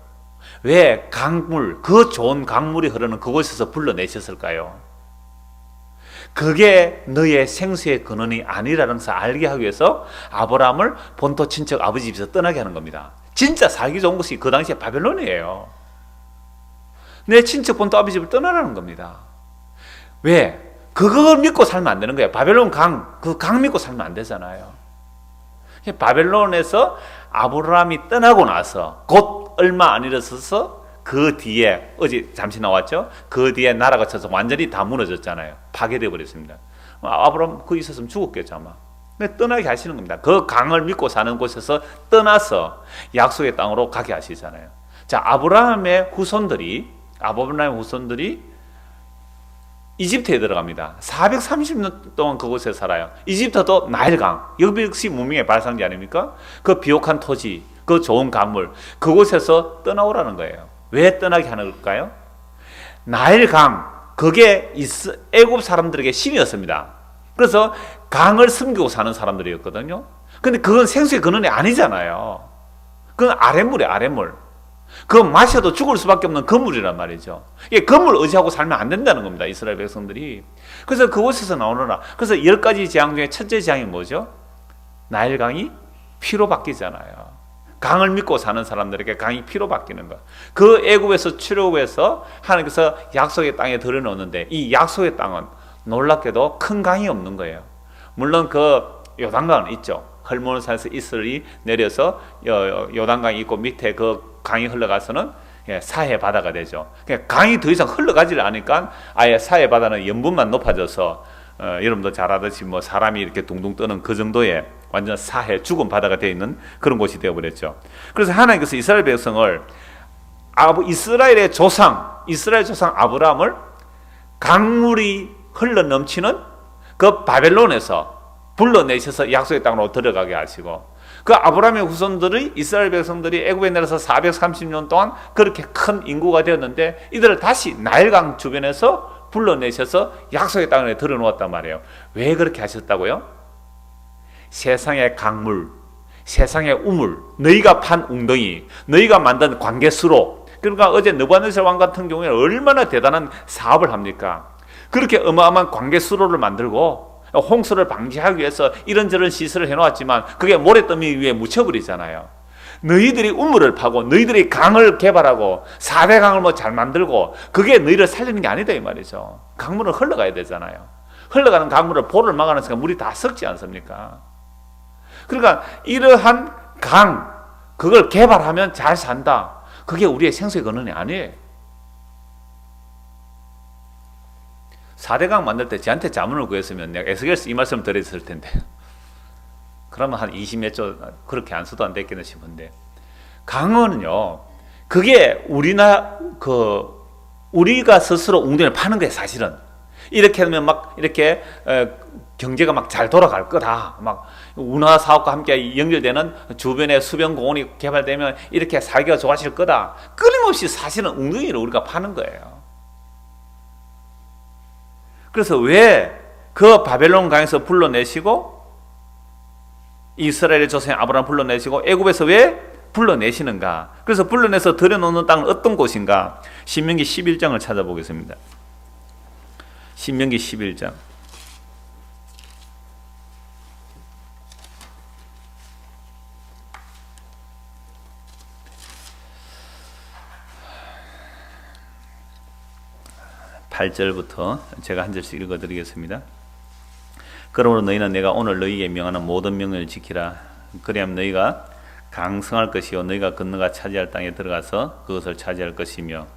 왜 강물, 그 좋은 강물이 흐르는 그곳에서 불러내셨을까요? 그게 너의 생수의 근원이 아니라는 것을 알게 하기 위해서 아브라함을 본토 친척 아버지 집에서 떠나게 하는 겁니다. 진짜 살기 좋은 곳이 그 당시에 바벨론이에요. 내 친척 본토 아버지 집을 떠나라는 겁니다. 왜? 그걸 믿고 살면 안 되는 거예요. 바벨론 강, 그 강 믿고 살면 안 되잖아요. 바벨론에서 아브라함이 떠나고 나서 곧 얼마 안 일어서서 그 뒤에 어제 잠시 나왔죠. 그 뒤에 나라가 쳐서 완전히 다 무너졌잖아요. 파괴되어 버렸습니다. 아브라함 그 있었으면 죽었겠죠 아마. 근데 떠나게 하시는 겁니다. 그 강을 믿고 사는 곳에서 떠나서 약속의 땅으로 가게 하시잖아요. 자, 아브라함의 후손들이 이집트에 들어갑니다. 430년 동안 그곳에 살아요. 이집트도 나일강, 여기 역시 문명의 발상지 아닙니까? 그 비옥한 토지, 그 좋은 강물, 그곳에서 떠나오라는 거예요. 왜 떠나게 하는 걸까요? 나일강, 그게 애굽 사람들에게 신이었습니다. 그래서 강을 숨기고 사는 사람들이었거든요. 근데 그건 생수의 근원이 아니잖아요. 그건 아랫물이에요, 아랫물. 그건 마셔도 죽을 수밖에 없는 그물이란 말이죠. 이게 그물 의지하고 살면 안 된다는 겁니다, 이스라엘 백성들이. 그래서 그곳에서 나오느라. 그래서 10가지 재앙 중에 첫째 재앙이 뭐죠? 나일강이 피로 바뀌잖아요. 강을 믿고 사는 사람들에게 강이 피로 바뀌는 거. 그 애굽에서 출애굽해서 하나님께서 약속의 땅에 들여놓는데 이 약속의 땅은 놀랍게도 큰 강이 없는 거예요. 물론 그 요단강은 있죠. 헐몬산에서 이슬이 내려서 요단강이 있고 밑에 그 강이 흘러가서는 사해 바다가 되죠. 강이 더 이상 흘러가지를 않으니까 아예 사해 바다는 염분만 높아져서 여러분도 잘 아듯이 뭐 사람이 이렇게 둥둥 뜨는 그 정도의 완전 사해 죽은 바다가 되어 있는 그런 곳이 되어버렸죠. 그래서 하나님께서 이스라엘 백성을 이스라엘 조상 아브라함을 강물이 흘러 넘치는 그 바벨론에서 불러내셔서 약속의 땅으로 들어가게 하시고 그 아브라함의 후손들이 이스라엘 백성들이 애굽에 내려서 430년 동안 그렇게 큰 인구가 되었는데 이들을 다시 나일강 주변에서 불러내셔서 약속의 땅에 들어놓았단 말이에요. 왜 그렇게 하셨다고요? 세상의 강물, 세상의 우물, 너희가 판 웅덩이, 너희가 만든 관계수로. 그러니까 어제 느부갓네살 왕 같은 경우에는 얼마나 대단한 사업을 합니까? 그렇게 어마어마한 관계수로를 만들고 홍수를 방지하기 위해서 이런저런 시설을 해놓았지만 그게 모래더미 위에 묻혀버리잖아요. 너희들이 우물을 파고 너희들이 강을 개발하고 4대 강을 뭐 잘 만들고 그게 너희를 살리는 게 아니다 이 말이죠. 강물은 흘러가야 되잖아요. 흘러가는 강물을 볼을 막아놓으니까 물이 다 썩지 않습니까? 그러니까 이러한 강, 그걸 개발하면 잘 산다. 그게 우리의 생수의 근원이 아니에요. 4대강 만들 때 저한테 자문을 구했으면 내가 에스겔서 이 말씀 드렸을 텐데 그러면 한 20몇 조 그렇게 안 써도 안 됐겠나 싶은데 강은요 그게 우리가 스스로 웅덩이를 파는 거예요. 사실은 이렇게 하면 막 이렇게 경제가 막 잘 돌아갈 거다. 막 운하 사업과 함께 연결되는 주변에 수변 공원이 개발되면 이렇게 살기가 좋아질 거다. 끊임없이 사실은 웅덩이를 우리가 파는 거예요. 그래서 왜 그 바벨론 강에서 불러내시고 이스라엘의 조상인 아브라함 불러내시고 애굽에서 왜 불러내시는가? 그래서 불러내서 들여놓는 땅은 어떤 곳인가? 신명기 11장을 찾아보겠습니다. 신명기 11장. (8) 절부터 제가 한 절씩 읽어드리겠습니다. 그러므로 너희는 내가 오늘 너희에게 명하는 모든 명령을 지키라. 그리하면 너희가 강성할 것이요 너희가 건너가 차지할 땅에 들어가서 그것을 차지할 것이며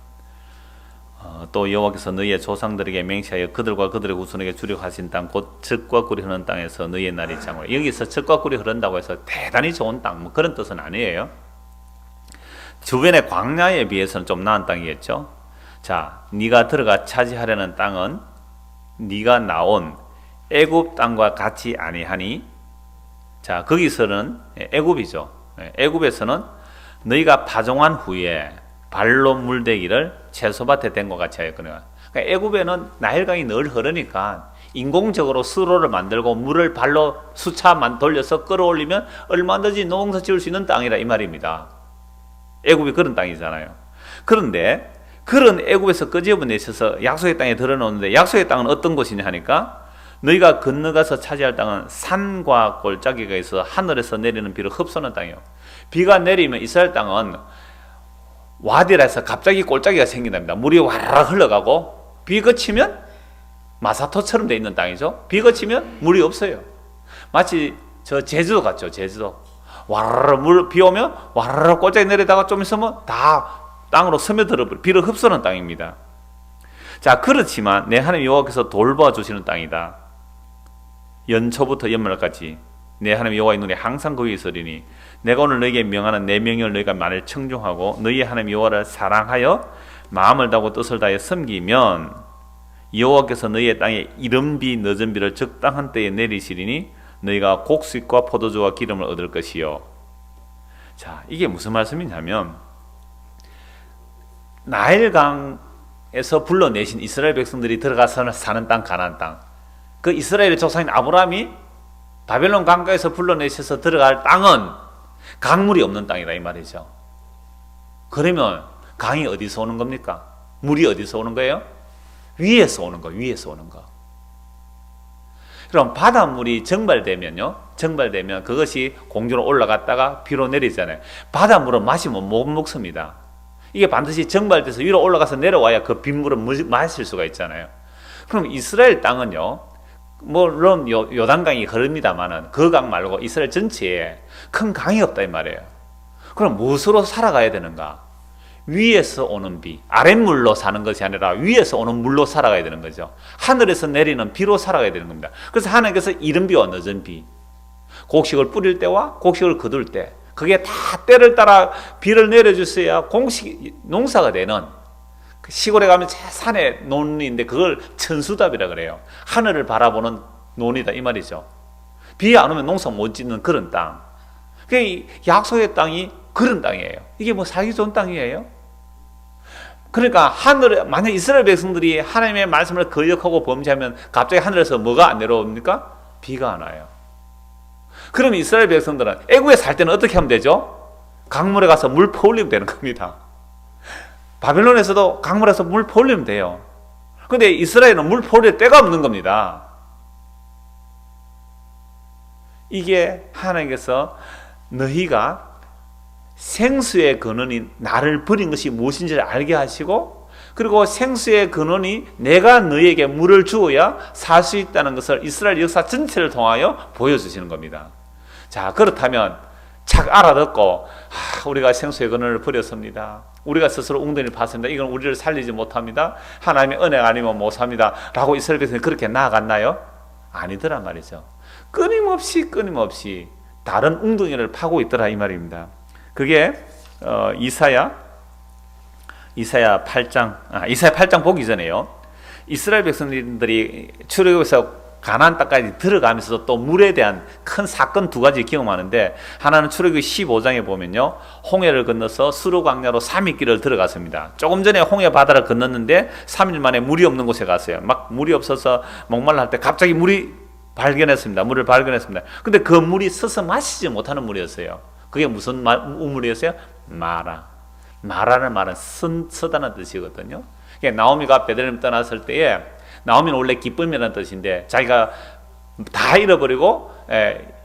또 여호와께서 너희의 조상들에게 맹세하여 그들과 그들의 후손에게 주려고 하신 땅 곧 젖과 꿀이 흐르는 땅에서 너희의 날이 장을. 여기서 젖과 꿀이 흐른다고 해서 대단히 좋은 땅 뭐 그런 뜻은 아니에요. 주변의 광야에 비해서는 좀 나은 땅이겠죠. 자, 네가 들어가 차지하려는 땅은 네가 나온 애굽 땅과 같이 아니하니. 자, 거기서는 애굽이죠. 애굽에서는 너희가 파종한 후에 발로 물대기를 채소밭에 댄 것 같이 하였거든요. 그러니까 애굽에는 나일강이 늘 흐르니까 인공적으로 수로를 만들고 물을 발로 수차만 돌려서 끌어올리면 얼마든지 농사 지을 수 있는 땅이라 이 말입니다. 애굽이 그런 땅이잖아요. 그런데 그런 애굽에서 끄집어내셔서 약속의 땅에 들어놓는데 약속의 땅은 어떤 곳이냐 하니까 너희가 건너가서 차지할 땅은 산과 골짜기가 있어 하늘에서 내리는 비를 흡수하는 땅이에요. 비가 내리면 이스라엘 땅은 와디라 해서 갑자기 골짜기가 생긴답니다. 물이 와르르 흘러가고 비 그치면 마사토처럼 돼 있는 땅이죠. 비 그치면 물이 없어요. 마치 저 제주도 같죠. 제주도. 와르르 비 오면 와르르 꼬짝이 내리다가 좀 있으면 다 땅으로 스며들어 비를 흡수하는 땅입니다. 자, 그렇지만 내 하나님 여호와께서 돌봐주시는 땅이다. 연초부터 연말까지 내 하나님 여호와의 눈이 항상 거기 있으리니 내가 오늘 너에게 명하는 내 명령을 너희가 만일 청종하고 너희 하나님 여호와를 사랑하여 마음을 다하고 뜻을 다해 섬기면 여호와께서 너희의 땅에 이른 비 늦은 비를 적당한 때에 내리시리니 너희가 곡식과 포도주와 기름을 얻을 것이요. 자, 이게 무슨 말씀이냐면 나일강에서 불러내신 이스라엘 백성들이 들어가서 사는 땅, 가나안 땅. 그 이스라엘의 조상인 아브라함이 바벨론 강가에서 불러내셔서 들어갈 땅은 강물이 없는 땅이다 이 말이죠. 그러면 강이 어디서 오는 겁니까? 물이 어디서 오는 거예요? 위에서 오는 거, 위에서 오는 거. 그럼 바닷물이 정발되면 그것이 공중으로 올라갔다가 비로 내리잖아요. 바닷물은 마시면 못 먹습니다. 이게 반드시 정발돼서 위로 올라가서 내려와야 그 빗물은 마실 수가 있잖아요. 그럼 이스라엘 땅은요, 물론 요단강이 흐릅니다만은 그 강 말고 이스라엘 전체에 큰 강이 없다 이 말이에요. 그럼 무엇으로 살아가야 되는가? 위에서 오는 비, 아랫물로 사는 것이 아니라 위에서 오는 물로 살아가야 되는 거죠. 하늘에서 내리는 비로 살아가야 되는 겁니다. 그래서 하나님께서 이른 비와 늦은 비, 곡식을 뿌릴 때와 곡식을 거둘 때, 그게 다 때를 따라 비를 내려주셔야 농사가 되는, 시골에 가면 산에 논인데 그걸 천수답이라 그래요. 하늘을 바라보는 논이다 이 말이죠. 비 안 오면 농사 못 짓는 그런 땅. 그러니까 약속의 땅이 그런 땅이에요. 이게 뭐 살기 좋은 땅이에요? 그러니까 하늘에, 만약 이스라엘 백성들이 하나님의 말씀을 거역하고 범죄하면 갑자기 하늘에서 뭐가 안 내려옵니까? 비가 안 와요. 그럼 이스라엘 백성들은 애굽에 살 때는 어떻게 하면 되죠? 강물에 가서 물 퍼올리면 되는 겁니다. 바벨론에서도 강물에서 물 퍼올리면 돼요. 그런데 이스라엘은 물 퍼올릴 데가 없는 겁니다. 이게 하나님께서 너희가 생수의 근원이 나를 버린 것이 무엇인지를 알게 하시고, 그리고 생수의 근원이 내가 너희에게 물을 주어야 살 수 있다는 것을 이스라엘 역사 전체를 통하여 보여주시는 겁니다. 자, 그렇다면 착 알아듣고 우리가 생수의 근원을 버렸습니다. 우리가 스스로 웅덩이를 팠습니다. 이건 우리를 살리지 못합니다. 하나님의 은혜가 아니면 못 삽니다. 라고 이스라엘 백성이 그렇게 나아갔나요? 아니더란 말이죠. 끊임없이 다른 웅덩이를 파고 있더라 이 말입니다. 그게 이사야 8장 보기 전에요. 이스라엘 백성들이 출애굽에서 가나안 땅까지 들어가면서도 또 물에 대한 큰 사건 두 가지 경험하는데, 하나는 출애굽 15장에 보면요, 홍해를 건너서 수르 광야로 3일 길을 들어갔습니다. 조금 전에 홍해 바다를 건넜는데 3일 만에 물이 없는 곳에 갔어요. 막 물이 없어서 목말라 할 때 갑자기 물을 발견했습니다. 근데 그 물이 서서 마시지 못하는 물이었어요. 그게 무슨 우물이었어요? 마라는 말은 서다는 뜻이거든요. 나오미가 베들레헴 떠났을 때에, 나오미는 원래 기쁨이라는 뜻인데 자기가 다 잃어버리고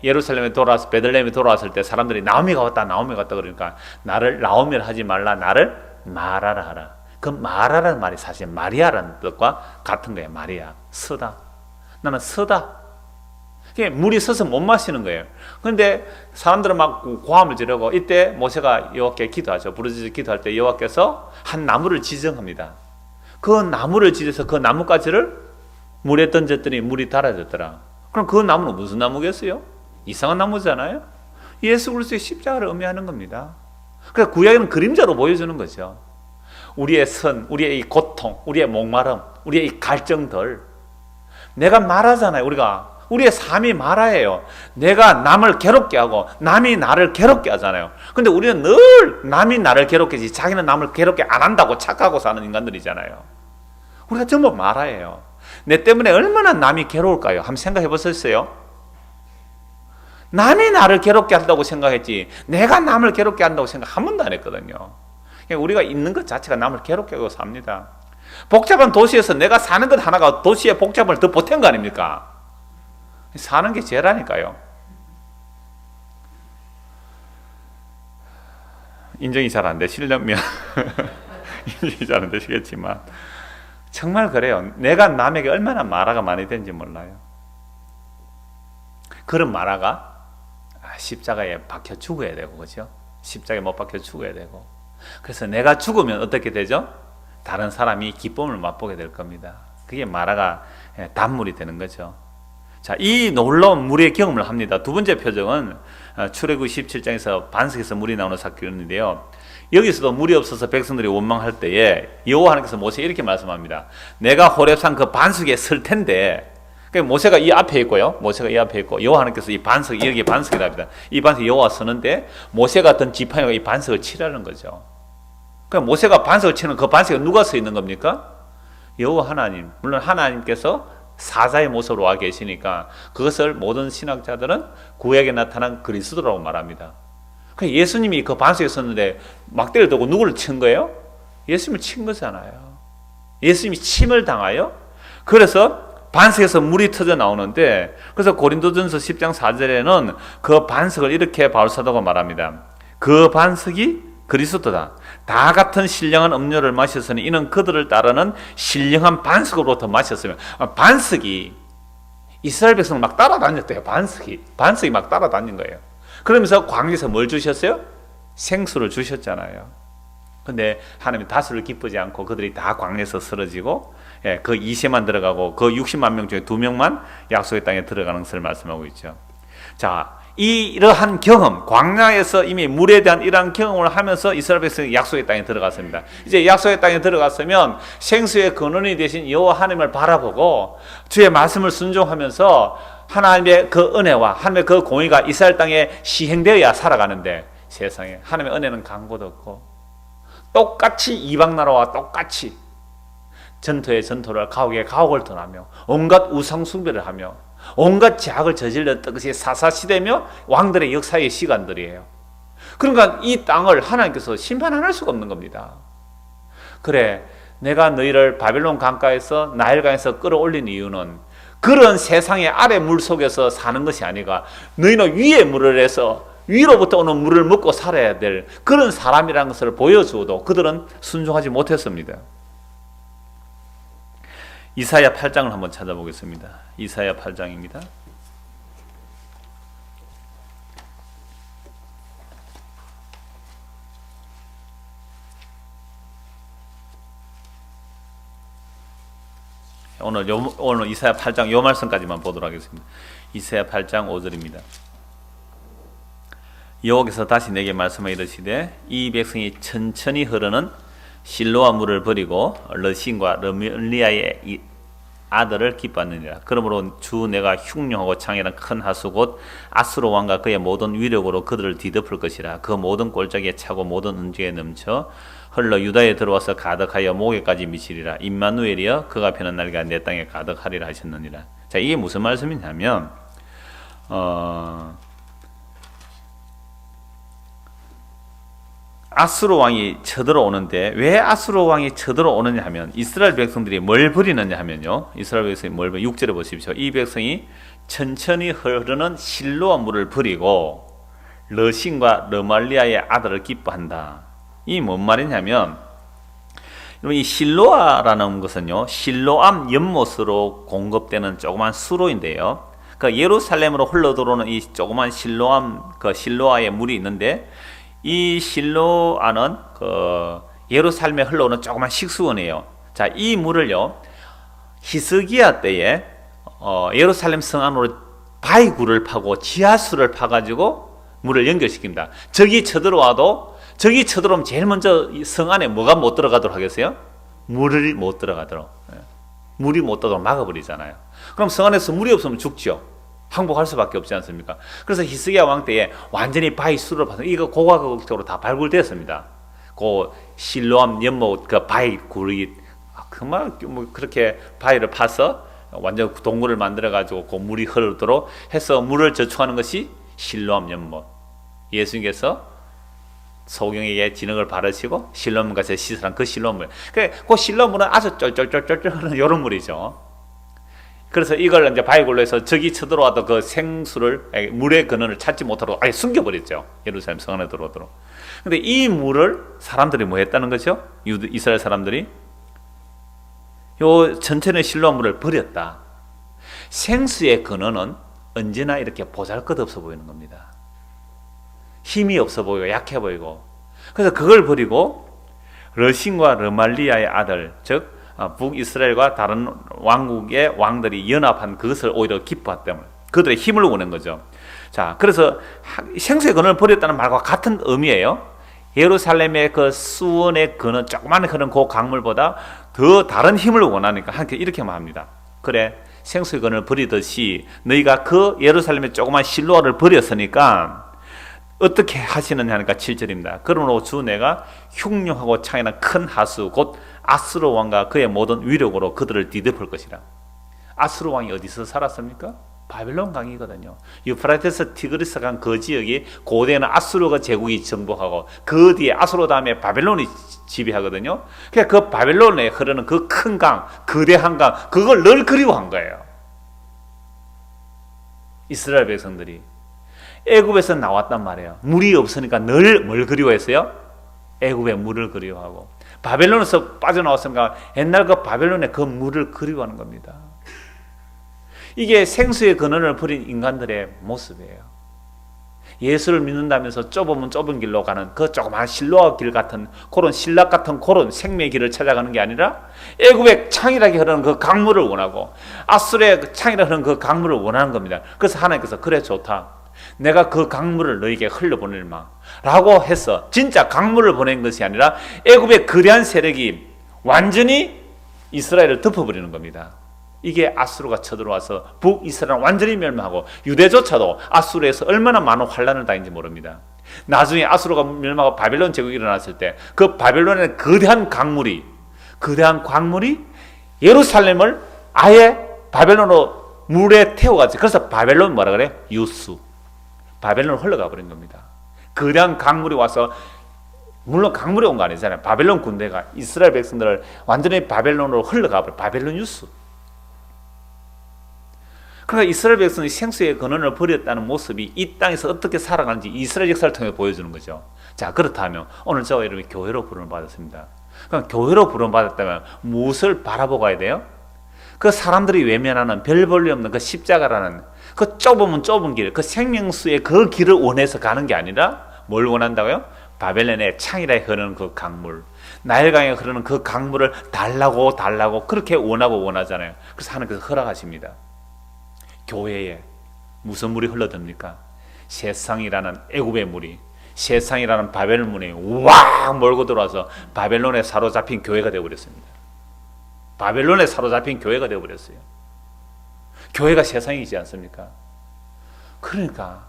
예루살렘에 돌아와서 베들레헴에 돌아왔을 때 사람들이 나오미가 왔다 그러니까 나를 나오미를 하지 말라, 나를 마라라 하라. 그 마라라는 말이 사실 마리아라는 뜻과 같은 거예요. 마리아, 서다. 나는 서다. 물이 서서 못 마시는 거예요. 그런데 사람들은 막 고함을 지르고, 이때 모세가 여호와께 기도하죠. 부르짖어 기도할 때 여호와께서 한 나무를 지정합니다. 그 나무를 지져서 그 나뭇가지를 물에 던졌더니 물이 달아졌더라. 그럼 그 나무는 무슨 나무겠어요? 이상한 나무잖아요. 예수 그리스도의 십자가를 의미하는 겁니다. 그래서 구약에는 그림자로 보여주는 거죠. 우리의 선, 우리의 이 고통, 우리의 목마름, 우리의 이 갈증들. 내가 말하잖아요. 우리의 삶이 마라예요. 내가 남을 괴롭게 하고 남이 나를 괴롭게 하잖아요. 근데 우리는 늘 남이 나를 괴롭게 하지 자기는 남을 괴롭게 안 한다고 착하고 사는 인간들이잖아요. 우리가 전부 마라예요. 내 때문에 얼마나 남이 괴로울까요? 한번 생각해 보셨어요? 남이 나를 괴롭게 한다고 생각했지 내가 남을 괴롭게 한다고 생각 한 번도 안 했거든요. 우리가 있는 것 자체가 남을 괴롭게 하고 삽니다. 복잡한 도시에서 내가 사는 것 하나가 도시의 복잡을 더 보탠 거 아닙니까? 사는 게 죄라니까요. 인정이 잘 안 되시려면 인정이 잘 안 되시겠지만 정말 그래요. 내가 남에게 얼마나 마라가 많이 되는지 몰라요. 그런 마라가 십자가에 박혀 죽어야 되고, 그죠? 십자가에 못 박혀 죽어야 되고. 그래서 내가 죽으면 어떻게 되죠? 다른 사람이 기쁨을 맛보게 될 겁니다. 그게 마라가 단물이 되는 거죠. 자, 이 놀라운 물의 경험을 합니다. 두 번째 표적은 출애굽 17장에서 반석에서 물이 나오는 사건인데요. 여기서도 물이 없어서 백성들이 원망할 때에 여호와 하나님께서 모세에게 이렇게 말씀합니다. 내가 호렙산 그 반석에 설 텐데, 그러니까 모세가 이 앞에 있고요. 모세가 이 앞에 있고 여호와 하나님께서 이 반석, 여기 반석이랍니다. 이 반석에 여호와 서는데 모세가 든 지팡이가 이 반석을 치라는 거죠. 그러니까 모세가 반석을 치는 그 반석에 누가 서 있는 겁니까? 여호와 하나님. 물론 하나님께서 사자의 모습으로 와 계시니까 그것을 모든 신학자들은 구약에 나타난 그리스도라고 말합니다. 그러니까 예수님이 그 반석에 섰는데 막대를 들고 누구를 친 거예요? 예수님을 친 거잖아요. 예수님이 침을 당하여 그래서 반석에서 물이 터져 나오는데, 그래서 고린도전서 10장 4절에는 그 반석을 이렇게 바울 사도가 말합니다. 그 반석이 그리스도다. 다 같은 신령한 음료를 마셨으니 이는 그들을 따르는 신령한 반석으로부터 마셨으며, 반석이 이스라엘 백성을 막 따라다녔대요. 반석이 막 따라다닌 거예요. 그러면서 광야에서 뭘 주셨어요? 생수를 주셨잖아요. 근데 하나님이 다수를 기쁘지 않고 그들이 다 광야에서 쓰러지고, 그 2세만 들어가고 그 60만 명 중에 2명만 약속의 땅에 들어가는 것을 말씀하고 있죠. 자, 이러한 경험, 광야에서 이미 물에 대한 이러한 경험을 하면서 이스라엘 백성이 약속의 땅에 들어갔습니다. 이제 약속의 땅에 들어갔으면 생수의 근원이 되신 여호와 하나님을 바라보고 주의 말씀을 순종하면서 하나님의 그 은혜와 하나님의 그 공의가 이스라엘 땅에 시행되어야 살아가는데, 세상에 하나님의 은혜는 강고도 없고 똑같이 이방 나라와 똑같이 전토에 전토를, 가옥에 가옥을 더하며 온갖 우상 숭배를 하며 온갖 죄악을 저질렀던 것이 사사시대며 왕들의 역사의 시간들이에요. 그러니까 이 땅을 하나님께서 심판 안 할 수가 없는 겁니다. 그래, 내가 너희를 바벨론 강가에서 나일강에서 끌어올린 이유는 그런 세상의 아래 물 속에서 사는 것이 아니라 너희는 위에 물을 해서 위로부터 오는 물을 먹고 살아야 될 그런 사람이라는 것을 보여주어도 그들은 순종하지 못했습니다. 이사야 8장을 한번 찾아보겠습니다. 이사야 8장입니다. 오늘 이사야 8장 요 말씀까지만 보도록 하겠습니다. 이사야 8장 5절입니다. 여호와께서 다시 내게 말씀하여 이르시되 이 백성이 천천히 흐르는 실로아 물을 버리고 르신과 르밀리아의 아들을 기뻐하느니라. 그러므로 주 내가 흉룡하고 창이란 큰 하수 곧 아수르 왕과 그의 모든 위력으로 그들을 뒤덮을 것이라. 그 모든 골짜기에 차고 모든 은지에 넘쳐 흘러 유다에 들어와서 가득하여 목에까지 미치리라. 임마누엘이여 그가 펴는 날개가 내 땅에 가득하리라 하셨느니라. 자, 이게 무슨 말씀이냐면 아수르 왕이 쳐들어오는데, 왜 아수르 왕이 쳐들어오느냐 하면 이스라엘 백성들이 뭘 버리느냐 하면요, 이스라엘 백성이 뭘 버리느냐, 6절에 보십시오. 이 백성이 천천히 흐르는 실로아 물을 버리고 르신과 르말리아의 아들을 기뻐한다. 이 뭔 말이냐면, 이 실로아라는 것은요, 실로암 연못으로 공급되는 조그만 수로인데요, 그 예루살렘으로 흘러들어오는 이 조그만 실로암, 그 실로아의 물이 있는데, 이 실로아는 그 예루살렘에 흘러오는 조그만 식수원이에요. 자, 이 물을요, 히스기야 때에 예루살렘 성 안으로 바위굴을 파고 지하수를 파가지고 물을 연결시킵니다. 적이 쳐들어와도, 적이 쳐들어오면 제일 먼저 성 안에 뭐가 못 들어가도록 하겠어요? 물이 못 들어가도록. 물이 못 들어가도록 막아버리잖아요. 그럼 성 안에서 물이 없으면 죽죠. 항복할 수밖에 없지 않습니까? 그래서 히스기야 왕 때에 완전히 바위 수를 파서 이거 고가국적으로 다 발굴됐습니다. 그 실로암 연못 그 바위 굴이 그만 뭐 그렇게 바위를 파서 완전 동굴을 만들어 가지고 그 물이 흐르도록 해서 물을 저축하는 것이 실로암 연못. 예수님께서 소경에게 진흙을 바르시고 실로암 가서 씻으란 그 실로암물. 그 실로암물은 아주 쫄쫄쫄쫄쫄 흐르는 이런 물이죠. 그래서 이걸 이제 바위굴로 해서 적이 쳐들어와도 그 생수를, 물의 근원을 찾지 못하도록 아예 숨겨버렸죠. 예루살렘 성 안에 들어오도록. 근데 이 물을 사람들이 뭐 했다는 거죠? 이스라엘 사람들이 요 전체는 실로암 물을 버렸다. 생수의 근원은 언제나 이렇게 보잘것없어 보이는 겁니다. 힘이 없어 보이고 약해 보이고, 그래서 그걸 버리고 르신과 르말리아의 아들, 즉 북이스라엘과 다른 왕국의 왕들이 연합한 그것을 오히려 기뻐했다면 그들의 힘을 원한 거죠. 자, 그래서 생수의 근원을 버렸다는 말과 같은 의미예요. 예루살렘의 그 수원의 근원, 조그마한 그런 그 강물보다 더 다른 힘을 원하니까 이렇게 말합니다. 그래, 생수의 근원을 버리듯이 너희가 그 예루살렘의 조그마한 실로아를 버렸으니까 어떻게 하시느냐 하니까 7절입니다. 그러므로 주 내가 흉흉하고 창이나 큰 하수 곧 아수르 왕과 그의 모든 위력으로 그들을 뒤덮을 것이라. 아수르 왕이 어디서 살았습니까? 바벨론 강이거든요. 유프라테스 티그리스 강 그 지역이 고대에는 아수르가 제국이 정복하고 그 뒤에 아수르 다음에 바벨론이 지배하거든요. 그러니까 그 바벨론에 흐르는 그 큰 강, 거대한 강, 그걸 늘 그리워한 거예요. 이스라엘 백성들이 애굽에서 나왔단 말이에요. 물이 없으니까 늘 뭘 그리워했어요? 애굽의 물을 그리워하고, 바벨론에서 빠져나왔으니까 옛날 그 바벨론의 그 물을 그리워하는 겁니다. 이게 생수의 근원을 버린 인간들의 모습이에요. 예수를 믿는다면서 좁으면 좁은 길로 가는 그 조그마한 실로아 길 같은 그런 신락 같은 그런 생명의 길을 찾아가는 게 아니라 애굽의 창이라게 흐르는 그 강물을 원하고 아수르의 창이라 흐르는 그 강물을 원하는 겁니다. 그래서 하나님께서 그래 좋다, 내가 그 강물을 너에게 흘려보낼마 라고 해서 진짜 강물을 보낸 것이 아니라 애굽의 거대한 세력이 완전히 이스라엘을 덮어버리는 겁니다. 이게 아수르가 쳐들어와서 북이스라엘은 완전히 멸망하고 유대조차도 아수르에서 얼마나 많은 환란을 당했는지 모릅니다. 나중에 아수르가 멸망하고 바벨론 제국이 일어났을 때 그 바벨론의 거대한 광물이 예루살렘을 아예 바벨론으로 물에 태워가지고, 그래서 바벨론 뭐라 그래? 유수. 바벨론으로 흘러가 버린 겁니다. 거대한 강물이 와서, 물론 강물이 온 거 아니잖아요. 바벨론 군대가 이스라엘 백성들을 완전히 바벨론으로 흘러가 버린 바벨론 유수. 그러니까 이스라엘 백성이 생수의 근원을 버렸다는 모습이 이 땅에서 어떻게 살아가는지 이스라엘 역사를 통해 보여주는 거죠. 자, 그렇다면 오늘 저와 여러분이 교회로 부름을 받았습니다. 그럼 교회로 부름을 받았다면 무엇을 바라보고 가야 돼요? 그 사람들이 외면하는 별 볼일 없는 그 십자가라는 그 좁으면 좁은 길, 그 생명수의 그 길을 원해서 가는 게 아니라 뭘 원한다고요? 바벨론의 창이라 흐르는 그 강물, 나일강에 흐르는 그 강물을 달라고 그렇게 원하잖아요. 그래서 하나님께서 허락하십니다. 교회에 무슨 물이 흘러듭니까? 세상이라는 애굽의 물이, 세상이라는 바벨론 물이 왁 몰고 들어와서 바벨론에 사로잡힌 교회가 되어버렸습니다. 바벨론에 사로잡힌 교회가 되어버렸어요. 교회가 세상이지 않습니까? 그러니까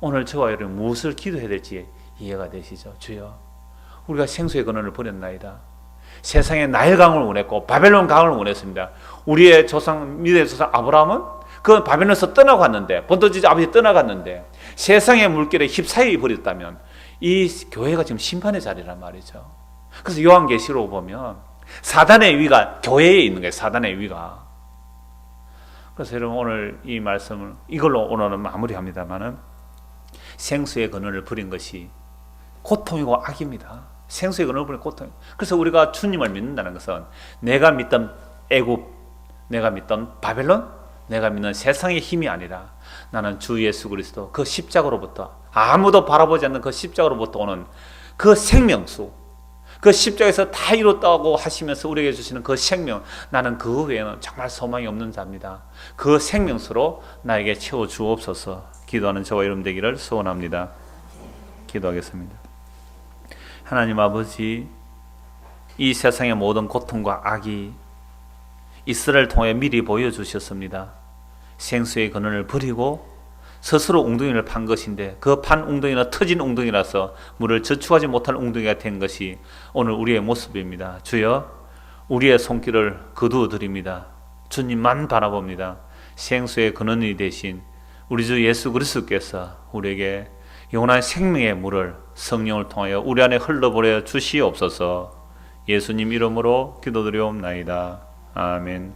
오늘 저와 여러분 무엇을 기도해야 될지 이해가 되시죠? 주여, 우리가 생수의 근원을 버렸나이다. 세상에 나일강을 원했고 바벨론 강을 원했습니다. 우리의 조상, 미래의 조상 아브라함은 그 바벨론에서 떠나갔는데, 본토지지 아버지 떠나갔는데 세상의 물결에 휩싸여 버렸다면 이 교회가 지금 심판의 자리란 말이죠. 그래서 요한계시록 보면 사단의 위가 교회에 있는 거예요. 사단의 위가. 그래서 여러분 오늘 이 말씀을 이걸로 오늘은 마무리합니다만은, 생수의 근원을 버린 것이 고통이고 악입니다. 생수의 근원을 버린 고통. 그래서 우리가 주님을 믿는다는 것은 내가 믿던 애굽, 내가 믿던 바벨론, 내가 믿는 세상의 힘이 아니라 나는 주 예수 그리스도 그 십자가로부터, 아무도 바라보지 않는 그 십자가로부터 오는 그 생명수, 그 십자가에서 다 이뤘다고 하시면서 우리에게 주시는 그 생명, 나는 그 외에는 정말 소망이 없는 자입니다. 그 생명수로 나에게 채워주옵소서. 기도하는 저와 여러분 되기를 소원합니다. 기도하겠습니다. 하나님 아버지, 이 세상의 모든 고통과 악이 이스라엘을 통해 미리 보여주셨습니다. 생수의 근원을 버리고 스스로 웅덩이를 판 것인데 그 판 웅덩이는 터진 웅덩이라서 물을 저축하지 못할 웅덩이가 된 것이 오늘 우리의 모습입니다. 주여, 우리의 손길을 거두어 드립니다. 주님만 바라봅니다. 생수의 근원이 되신 우리 주 예수 그리스도께서 우리에게 영원한 생명의 물을 성령을 통하여 우리 안에 흘러보내 주시옵소서. 예수님 이름으로 기도드리옵나이다. 아멘.